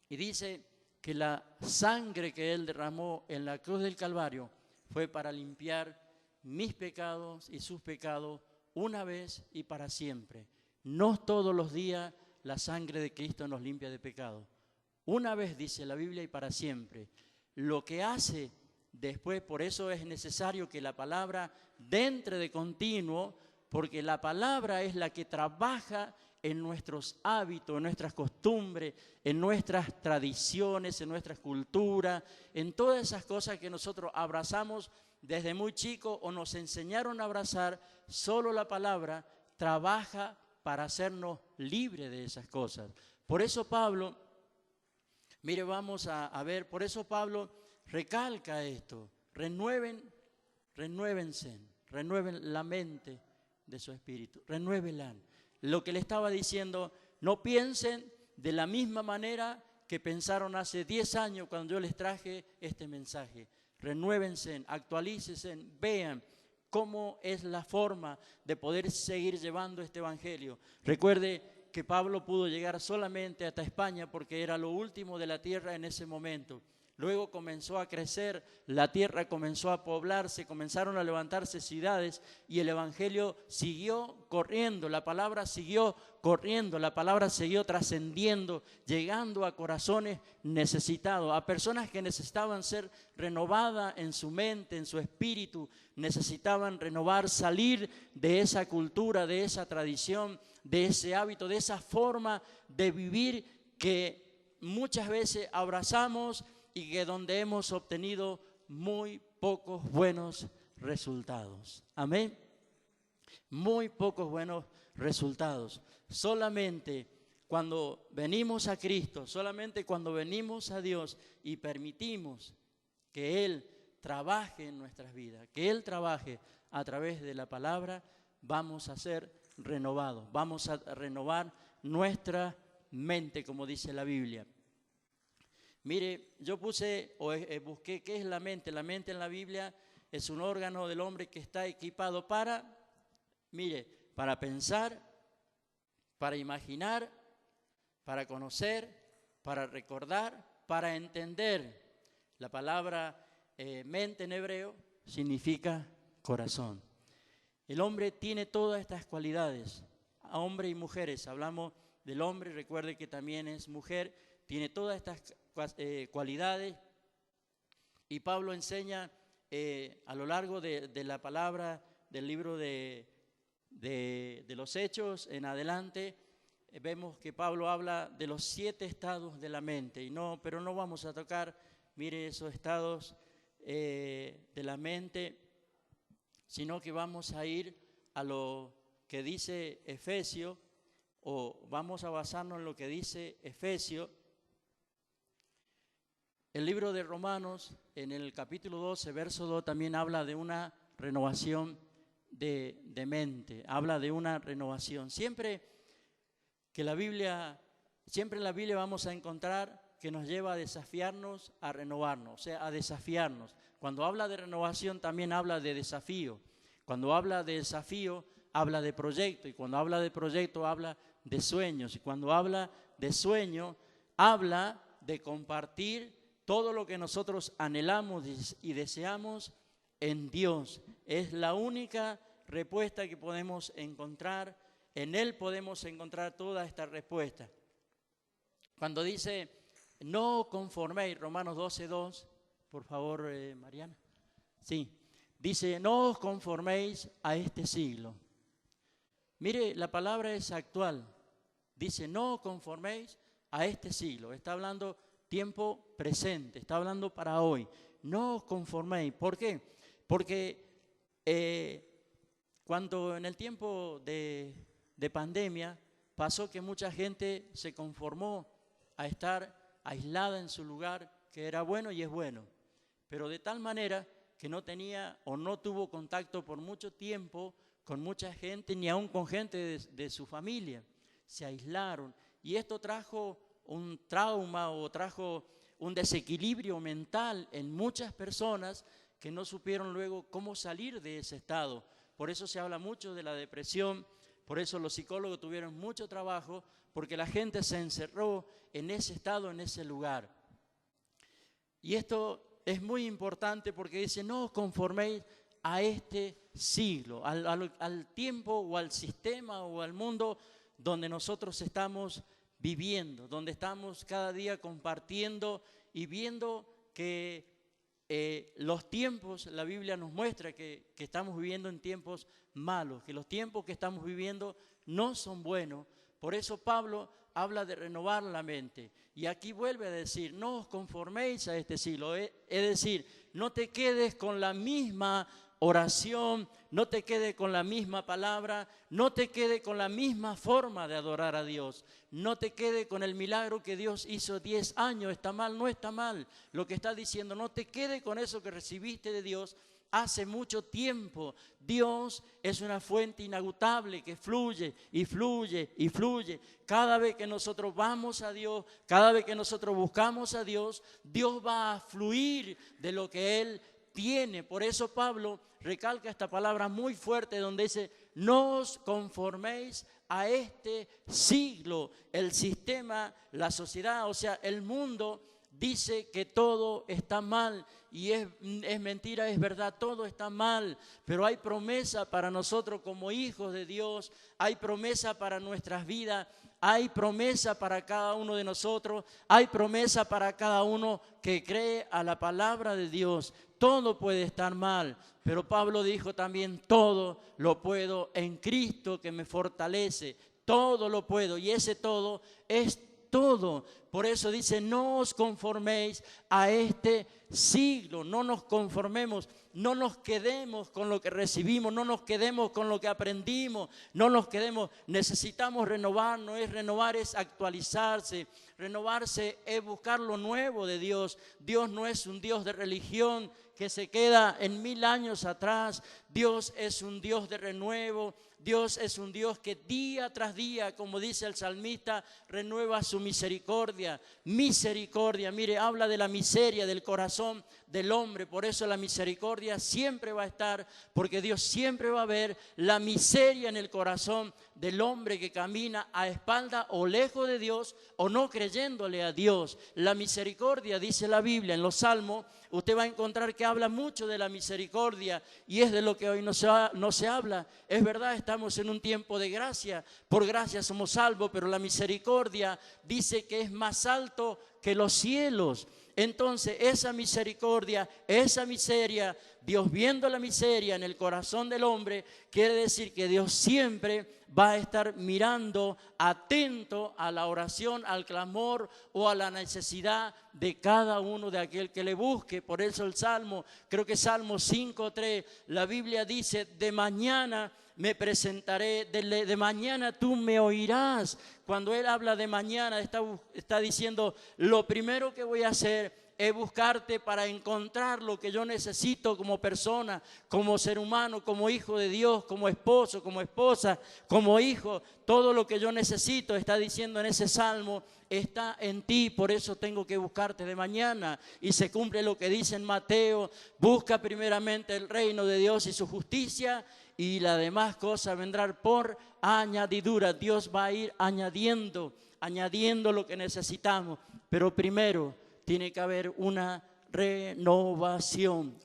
y dice que la sangre que Él derramó en la cruz del Calvario fue para limpiar mis pecados y sus pecados una vez y para siempre. No todos los días la sangre de Cristo nos limpia de pecado. Una vez, dice la Biblia, y para siempre. Lo que hace después, por eso es necesario que la palabra entre de continuo, porque la palabra es la que trabaja en nuestros hábitos, en nuestras costumbres, en nuestras tradiciones, en nuestras culturas, en todas esas cosas que nosotros abrazamos desde muy chicos o nos enseñaron a abrazar. Solo la palabra trabaja para hacernos libres de esas cosas. Por eso Pablo, mire, vamos a ver, por eso Pablo recalca esto: renueven la mente de su espíritu, renuévenla. Lo que le estaba diciendo, no piensen de la misma manera que pensaron hace 10 años cuando yo les traje este mensaje. Renuévense, actualícense, vean cómo es la forma de poder seguir llevando este evangelio. Recuerde que Pablo pudo llegar solamente hasta España porque era lo último de la tierra en ese momento. luego comenzó a crecer, la tierra comenzó a poblarse, comenzaron a levantarse ciudades y el evangelio siguió corriendo, la palabra siguió corriendo, la palabra siguió trascendiendo, llegando a corazones necesitados, a personas que necesitaban ser renovadas en su mente, en su espíritu, necesitaban renovar, salir de esa cultura, de esa tradición, de ese hábito, de esa forma de vivir que muchas veces abrazamos y que donde hemos obtenido muy pocos buenos resultados. Amén. Muy pocos buenos resultados. Solamente cuando venimos a Cristo, solamente cuando venimos a Dios y permitimos que Él trabaje en nuestras vidas, que Él trabaje a través de la palabra, vamos a ser renovados, vamos a renovar nuestra mente, como dice la Biblia. Mire, yo busqué qué es la mente. La mente en la Biblia es un órgano del hombre que está equipado para pensar, para imaginar, para conocer, para recordar, para entender. La palabra mente en hebreo significa corazón. El hombre tiene todas estas cualidades, hombres y mujeres. Hablamos del hombre, recuerde que también es mujer, tiene todas estas cualidades, y Pablo enseña a lo largo de la palabra del libro de los Hechos en adelante, vemos que Pablo habla de los 7 estados de la mente, pero no vamos a tocar, mire, esos estados de la mente, sino que vamos a ir a lo que dice Efesios, o vamos a basarnos en lo que dice Efesios. El libro de Romanos, en el capítulo 12, verso 2, también habla de una renovación de mente, habla de una renovación. Siempre en la Biblia vamos a encontrar que nos lleva a desafiarnos, a renovarnos, o sea, a desafiarnos. Cuando habla de renovación también habla de desafío. Cuando habla de desafío, habla de proyecto, y cuando habla de proyecto, habla de sueños, y cuando habla de sueño, habla de compartir todo lo que nosotros anhelamos y deseamos en Dios. Es la única respuesta que podemos encontrar. En Él podemos encontrar toda esta respuesta. Cuando dice, no conforméis, Romanos 12:2, por favor, Mariana. Sí, dice, no os conforméis a este siglo. Mire, la palabra es actual. Dice, no os conforméis a este siglo. Está hablando tiempo presente, está hablando para hoy. No os conforméis. ¿Por qué? Porque cuando en el tiempo de pandemia pasó que mucha gente se conformó a estar aislada en su lugar, que era bueno y es bueno, pero de tal manera que no tenía o no tuvo contacto por mucho tiempo con mucha gente, ni aún con gente de su familia. Se aislaron, y esto trajo un trauma o trajo un desequilibrio mental en muchas personas que no supieron luego cómo salir de ese estado. Por eso se habla mucho de la depresión, por eso los psicólogos tuvieron mucho trabajo, porque la gente se encerró en ese estado, en ese lugar. Y esto es muy importante porque dice, no os conforméis a este siglo, al tiempo o al sistema o al mundo donde nosotros estamos viviendo, donde estamos cada día compartiendo y viendo que los tiempos, la Biblia nos muestra que estamos viviendo en tiempos malos, que los tiempos que estamos viviendo no son buenos. Por eso Pablo habla de renovar la mente. Y aquí vuelve a decir, no os conforméis a este siglo. Es decir, no te quedes con la misma oración, no te quedes con la misma palabra, no te quedes con la misma forma de adorar a Dios, no te quedes con el milagro que Dios hizo 10 años, está mal, no está mal. Lo que está diciendo, no te quedes con eso que recibiste de Dios hace mucho tiempo. Dios es una fuente inagotable que fluye y fluye y fluye. Cada vez que nosotros vamos a Dios, cada vez que nosotros buscamos a Dios, Dios va a fluir de lo que Él tiene. Por eso Pablo recalca esta palabra muy fuerte donde dice, no os conforméis a este siglo. El sistema, la sociedad, o sea, el mundo dice que todo está mal. Y es mentira, es verdad, todo está mal, pero hay promesa para nosotros como hijos de Dios, hay promesa para nuestras vidas, hay promesa para cada uno de nosotros, hay promesa para cada uno que cree a la palabra de Dios. Todo puede estar mal, pero Pablo dijo también, todo lo puedo en Cristo que me fortalece, todo lo puedo, y ese todo es todo. Por eso dice, no os conforméis a este siglo, no nos conformemos, no nos quedemos con lo que recibimos, no nos quedemos con lo que aprendimos, no nos quedemos, necesitamos renovarnos, renovar es actualizarse, renovarse es buscar lo nuevo de Dios. Dios no es un Dios de religión que se queda en 1000 años atrás. Dios es un Dios de renuevo. Dios es un Dios que día tras día, como dice el salmista, renueva su misericordia. Misericordia, mire, habla de la miseria del corazón del hombre. Por eso la misericordia siempre va a estar, porque Dios siempre va a ver la miseria en el corazón del hombre que camina a espalda o lejos de Dios o no creyéndole a Dios. La misericordia, dice la Biblia en los Salmos, usted va a encontrar que habla mucho de la misericordia, y es de lo que hoy no se habla. Es verdad, estamos en un tiempo de gracia, por gracia somos salvos, pero la misericordia dice que es más alto que los cielos. Entonces esa misericordia, esa miseria, Dios viendo la miseria en el corazón del hombre, quiere decir que Dios siempre va a estar mirando, atento a la oración, al clamor o a la necesidad de cada uno de aquel que le busque. Por eso el Salmo, creo que Salmo 5:3, la Biblia dice, de mañana me presentaré, de mañana tú me oirás. Cuando él habla de mañana, está diciendo, lo primero que voy a hacer es buscarte para encontrar lo que yo necesito como persona, como ser humano, como hijo de Dios, como esposo, como esposa, como hijo. Todo lo que yo necesito, está diciendo en ese salmo, está en ti. Por eso tengo que buscarte de mañana. Y se cumple lo que dice en Mateo, busca primeramente el reino de Dios y su justicia, y las demás cosas vendrán por añadidura. Dios va a ir añadiendo lo que necesitamos. Pero primero tiene que haber una renovación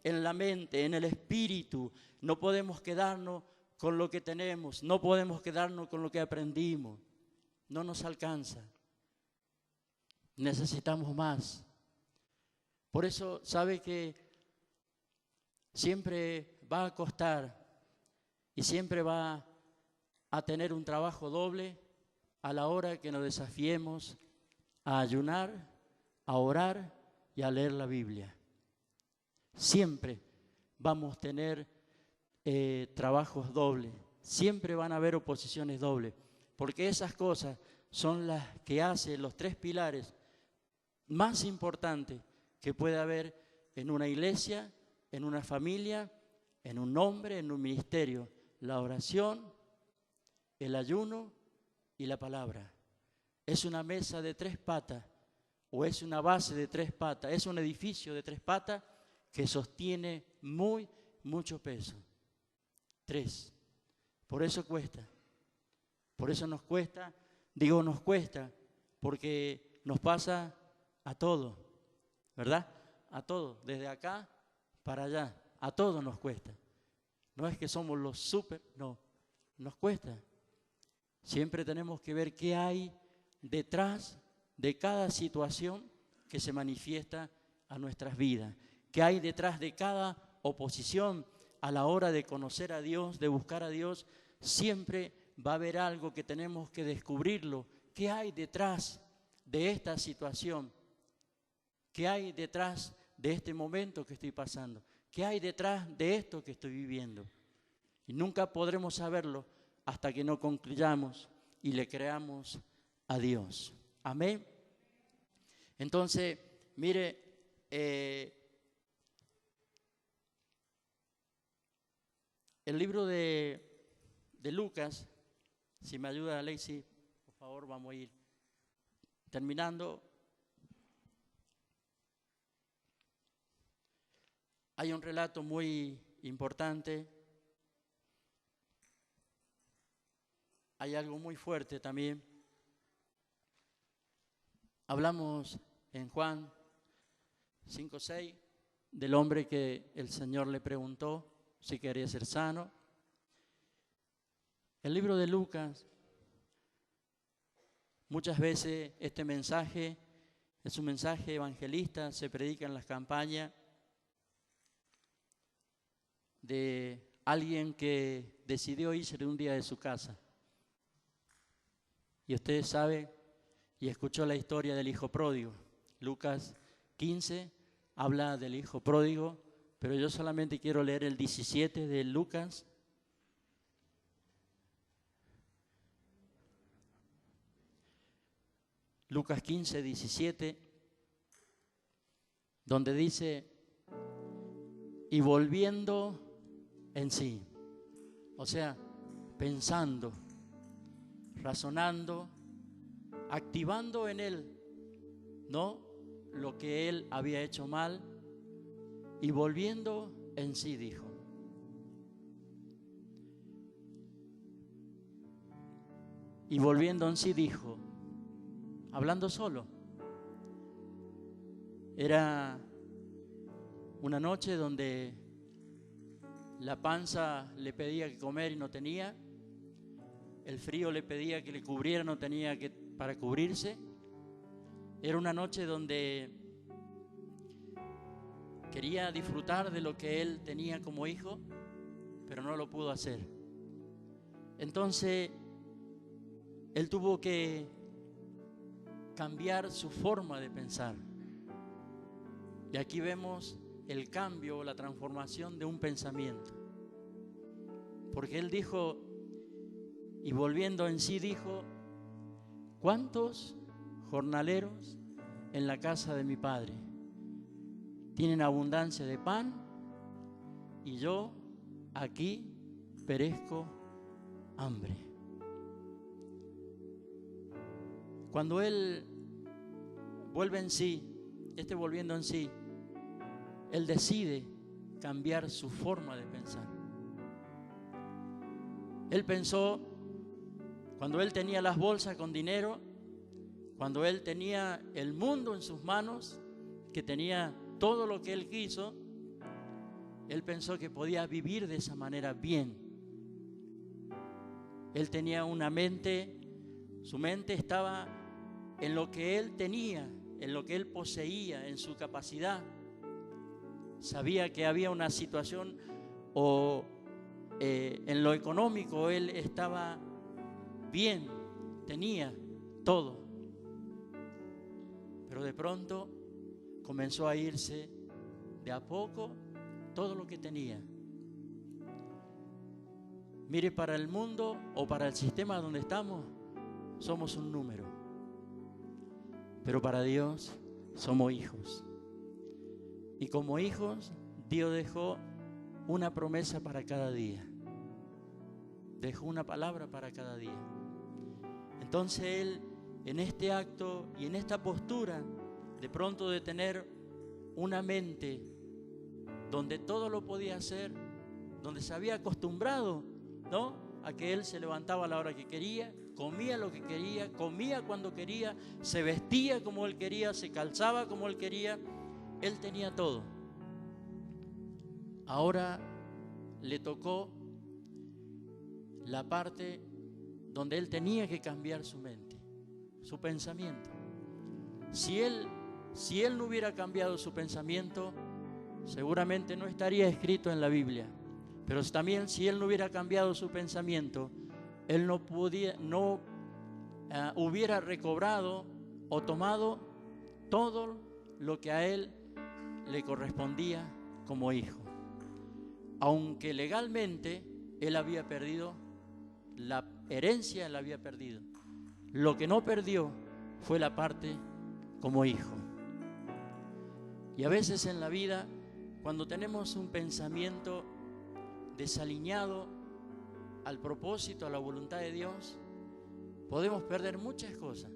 en la mente, en el espíritu. No podemos quedarnos con lo que tenemos, no podemos quedarnos con lo que aprendimos. No nos alcanza. Necesitamos más. Por eso, ¿sabe que siempre va a costar y siempre va a tener un trabajo doble a la hora que nos desafiemos a ayunar, a orar y a leer la Biblia? Siempre vamos a tener trabajos dobles, siempre van a haber oposiciones dobles, porque esas cosas son las que hacen los 3 pilares más importantes que puede haber en una iglesia, en una familia, en un hombre, en un ministerio: la oración, el ayuno y la palabra. Es una mesa de 3 patas, o es una base de 3 patas, es un edificio de 3 patas que sostiene mucho peso. 3. Por eso cuesta. Por eso nos cuesta, nos cuesta, porque nos pasa a todos, ¿verdad? A todos, desde acá para allá, a todos nos cuesta. No es que somos los súper, no, nos cuesta. Siempre tenemos que ver qué hay detrás de cada situación que se manifiesta a nuestras vidas, qué hay detrás de cada oposición. A la hora de conocer a Dios, de buscar a Dios, siempre va a haber algo que tenemos que descubrirlo. ¿Qué hay detrás de esta situación? ¿Qué hay detrás de este momento que estoy pasando? ¿Qué hay detrás de esto que estoy viviendo? Y nunca podremos saberlo hasta que no concluyamos y le creamos a Dios. Amén. Entonces, mire, el libro de Lucas, si me ayuda Alexis, por favor, vamos a ir terminando. Hay un relato muy importante. Hay algo muy fuerte también. Hablamos en Juan 5:6 del hombre que el Señor le preguntó si quería ser sano. El libro de Lucas, muchas veces este mensaje es un mensaje evangelista, se predica en las campañas de alguien que decidió irse de un día de su casa. Y usted sabe y escuchó la historia del hijo pródigo. Lucas 15 habla del hijo pródigo, pero yo solamente quiero leer el 17 de Lucas. Lucas 15, 17, donde dice, y volviendo en sí, o sea, pensando, razonando, activando en él, ¿no?, lo que él había hecho mal, y volviendo en sí dijo. Y volviendo en sí dijo, hablando solo. Era una noche donde la panza le pedía que comer y no tenía, el frío le pedía que le cubriera, no tenía para cubrirse. Era una noche donde quería disfrutar de lo que él tenía como hijo, pero no lo pudo hacer. Entonces, él tuvo que cambiar su forma de pensar. Y aquí vemos el cambio, la transformación de un pensamiento. Porque él dijo, y volviendo en sí dijo, ¿cuántos jornaleros en la casa de mi padre tienen abundancia de pan y yo aquí perezco hambre? Cuando él vuelve en sí, volviendo en sí, él decide cambiar su forma de pensar. Él pensó, cuando él tenía las bolsas con dinero, cuando él tenía el mundo en sus manos, que tenía todo lo que él quiso, él pensó que podía vivir de esa manera bien. Él tenía una mente, su mente estaba en lo que él tenía, en lo que él poseía, en su capacidad. Sabía que había una situación en lo económico él estaba bien, tenía todo. Pero de pronto comenzó a irse de a poco todo lo que tenía. Mire, para el mundo o para el sistema donde estamos, somos un número. Pero para Dios somos hijos. Y como hijos, Dios dejó una promesa para cada día. Dejó una palabra para cada día. Entonces Él, en este acto y en esta postura, de pronto de tener una mente donde todo lo podía hacer, donde se había acostumbrado, ¿no?, a que Él se levantaba a la hora que quería, comía lo que quería, comía cuando quería, se vestía como Él quería, se calzaba como Él quería. Él tenía todo. Ahora le tocó la parte donde él tenía que cambiar su mente, su pensamiento. Si él no hubiera cambiado su pensamiento, seguramente no estaría escrito en la Biblia. Pero también si él no hubiera cambiado su pensamiento, él no hubiera recobrado o tomado todo lo que a él le correspondía como hijo. Aunque legalmente él había perdido, la herencia él había perdido. Lo que no perdió fue la parte como hijo. Y a veces en la vida, cuando tenemos un pensamiento desalineado al propósito, a la voluntad de Dios, podemos perder muchas cosas.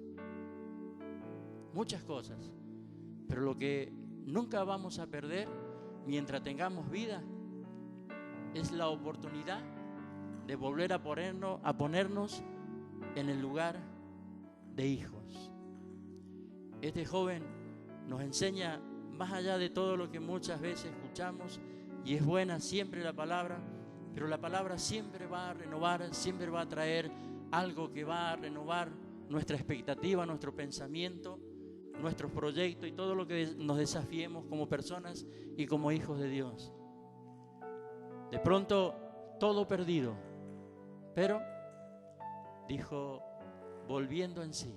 Pero lo que nunca vamos a perder mientras tengamos vida es la oportunidad de volver a ponernos en el lugar de hijos. Este joven nos enseña, más allá de todo lo que muchas veces escuchamos, y es buena siempre la palabra, pero la palabra siempre va a renovar, siempre va a traer algo que va a renovar nuestra expectativa, nuestro pensamiento, nuestros proyectos y todo lo que nos desafiemos como personas y como hijos de Dios. De pronto, todo perdido, pero dijo, volviendo en sí.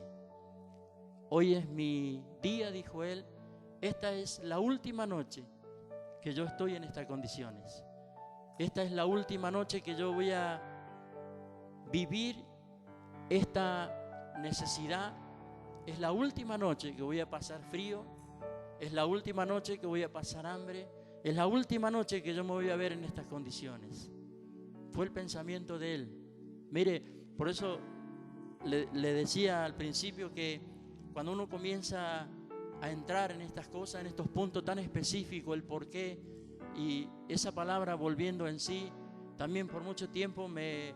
Hoy es mi día, dijo él. Esta es la última noche que yo estoy en estas condiciones. Esta es la última noche que yo voy a vivir esta necesidad. Es la última noche que voy a pasar frío. Es la última noche que voy a pasar hambre. Es la última noche que yo me voy a ver en estas condiciones. Fue el pensamiento de él. Mire, por eso le decía al principio que cuando uno comienza a entrar en estas cosas, en estos puntos tan específicos, el por qué, y esa palabra volviendo en sí, también por mucho tiempo me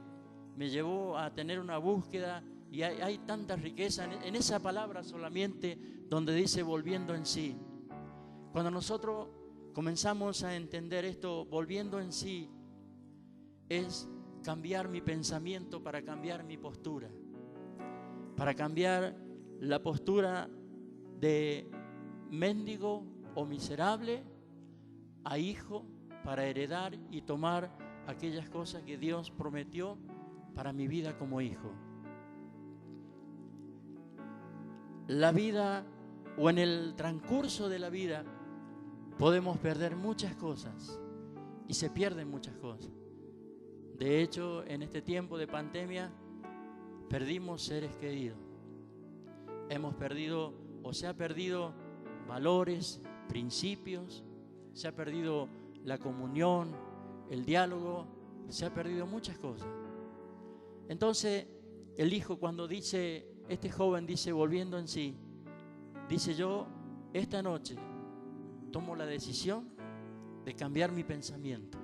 llevó a tener una búsqueda, y hay tanta riqueza en esa palabra solamente, donde dice volviendo en sí. Cuando nosotros comenzamos a entender esto, volviendo en sí, es cambiar mi pensamiento para cambiar mi postura, para cambiar la postura de mendigo o miserable a hijo, para heredar y tomar aquellas cosas que Dios prometió para mi vida como hijo. La vida, o en el transcurso de la vida, podemos perder muchas cosas y se pierden muchas cosas. De hecho, en este tiempo de pandemia perdimos seres queridos. Hemos perdido, o se ha perdido, valores, principios, se ha perdido la comunión, el diálogo, se ha perdido muchas cosas. Entonces, el hijo, cuando dice, este joven dice, volviendo en sí, dice, yo esta noche tomo la decisión de cambiar mi pensamiento.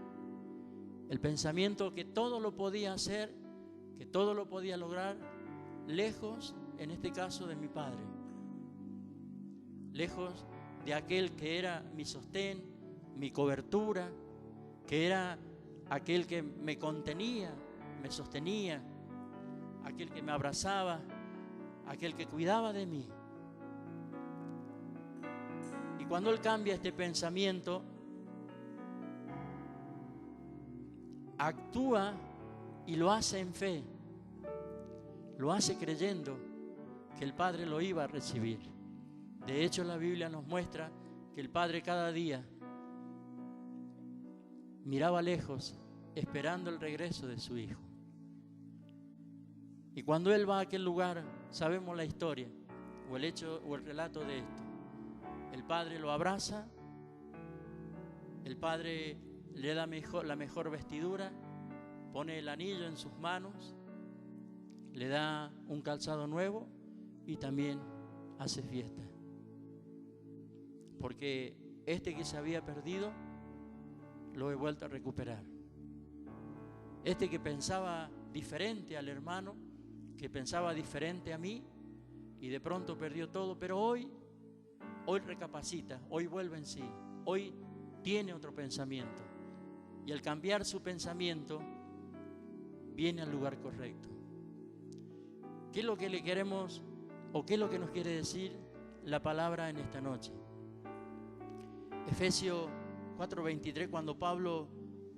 El pensamiento que todo lo podía hacer, que todo lo podía lograr, lejos, en este caso, de mi padre. Lejos de aquel que era mi sostén, mi cobertura, que era aquel que me contenía, me sostenía, aquel que me abrazaba, aquel que cuidaba de mí. Y cuando él cambia este pensamiento, actúa y lo hace en fe, lo hace creyendo que el Padre lo iba a recibir. De hecho, la Biblia nos muestra que el Padre cada día miraba lejos, esperando el regreso de su hijo. Y cuando él va a aquel lugar, sabemos la historia, o el hecho, o el relato de esto. El Padre lo abraza, el Padre le da la mejor vestidura, pone el anillo en sus manos, le da un calzado nuevo y también hace fiesta. Porque este que se había perdido, lo he vuelto a recuperar. Este que pensaba diferente al hermano, que pensaba diferente a mí, y de pronto perdió todo, pero hoy recapacita, hoy vuelve en sí, hoy tiene otro pensamiento. Y al cambiar su pensamiento, viene al lugar correcto. ¿Qué es lo que le queremos, o qué es lo que nos quiere decir la palabra en esta noche? Efesios 4:23, cuando Pablo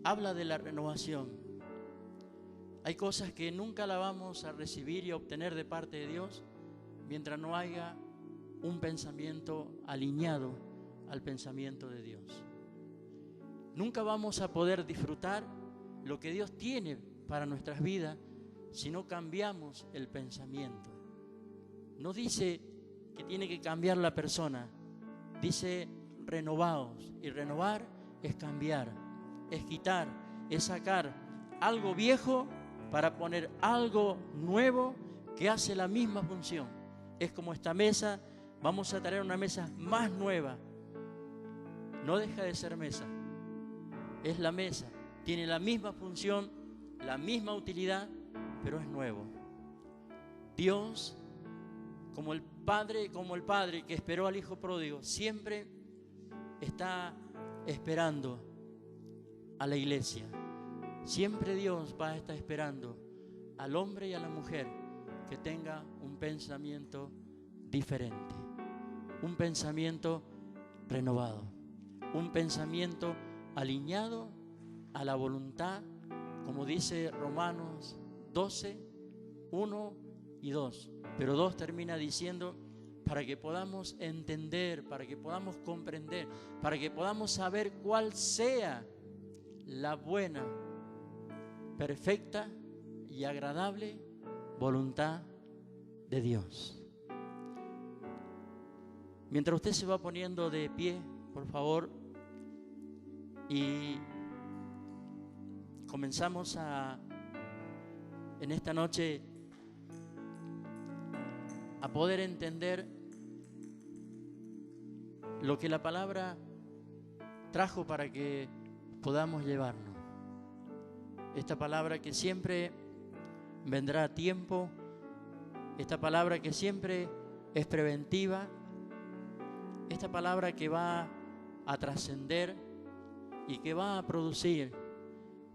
habla de la renovación. Hay cosas que nunca la vamos a recibir y a obtener de parte de Dios mientras no haya un pensamiento alineado al pensamiento de Dios. Nunca vamos a poder disfrutar lo que Dios tiene para nuestras vidas si no cambiamos el pensamiento. No dice que tiene que cambiar la persona, dice renovaos, y renovar es cambiar, es quitar, es sacar algo viejo para poner algo nuevo que hace la misma función. Es como esta mesa, vamos a traer una mesa más nueva. No deja de ser mesa, es la mesa, tiene la misma función, la misma utilidad, pero es nuevo. Dios como el padre que esperó al hijo pródigo, siempre está esperando a la iglesia. Siempre Dios va a estar esperando al hombre y a la mujer que tenga un pensamiento diferente, un pensamiento renovado, un pensamiento alineado a la voluntad, como dice Romanos 12, 1 y 2. Pero 2 termina diciendo, para que podamos entender, para que podamos comprender, para que podamos saber cuál sea la buena, perfecta y agradable voluntad de Dios. Mientras usted se va poniendo de pie, por favor, y comenzamos en esta noche a poder entender lo que la palabra trajo para que podamos llevarnos. Esta palabra que siempre vendrá a tiempo, esta palabra que siempre es preventiva, esta palabra que va a trascender y que va a producir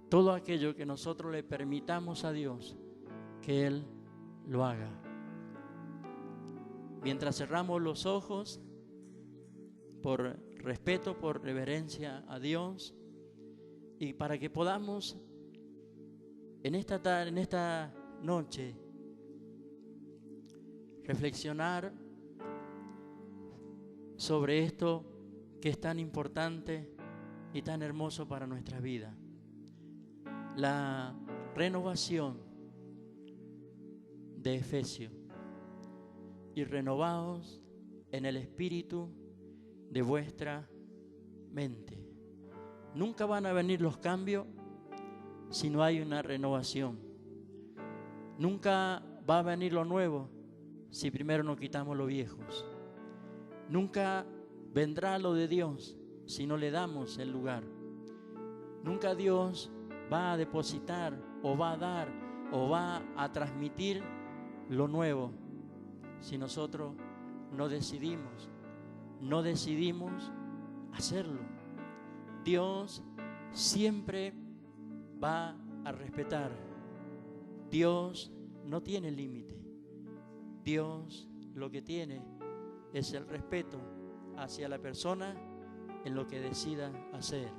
todo aquello que nosotros le permitamos a Dios que Él lo haga. Mientras cerramos los ojos, por respeto, por reverencia a Dios, y para que podamos en esta noche reflexionar sobre esto que es tan importante y tan hermoso para nuestra vida. La renovación de Efesios. Y renovaos en el espíritu de vuestra mente. Nunca van a venir los cambios si no hay una renovación. Nunca va a venir lo nuevo si primero no quitamos los viejos. Nunca vendrá lo de Dios si no le damos el lugar. Nunca Dios va a depositar o va a dar o va a transmitir lo nuevo si nosotros no decidimos hacerlo. Dios siempre va a respetar. Dios no tiene límite. Dios lo que tiene es el respeto hacia la persona en lo que decida hacer.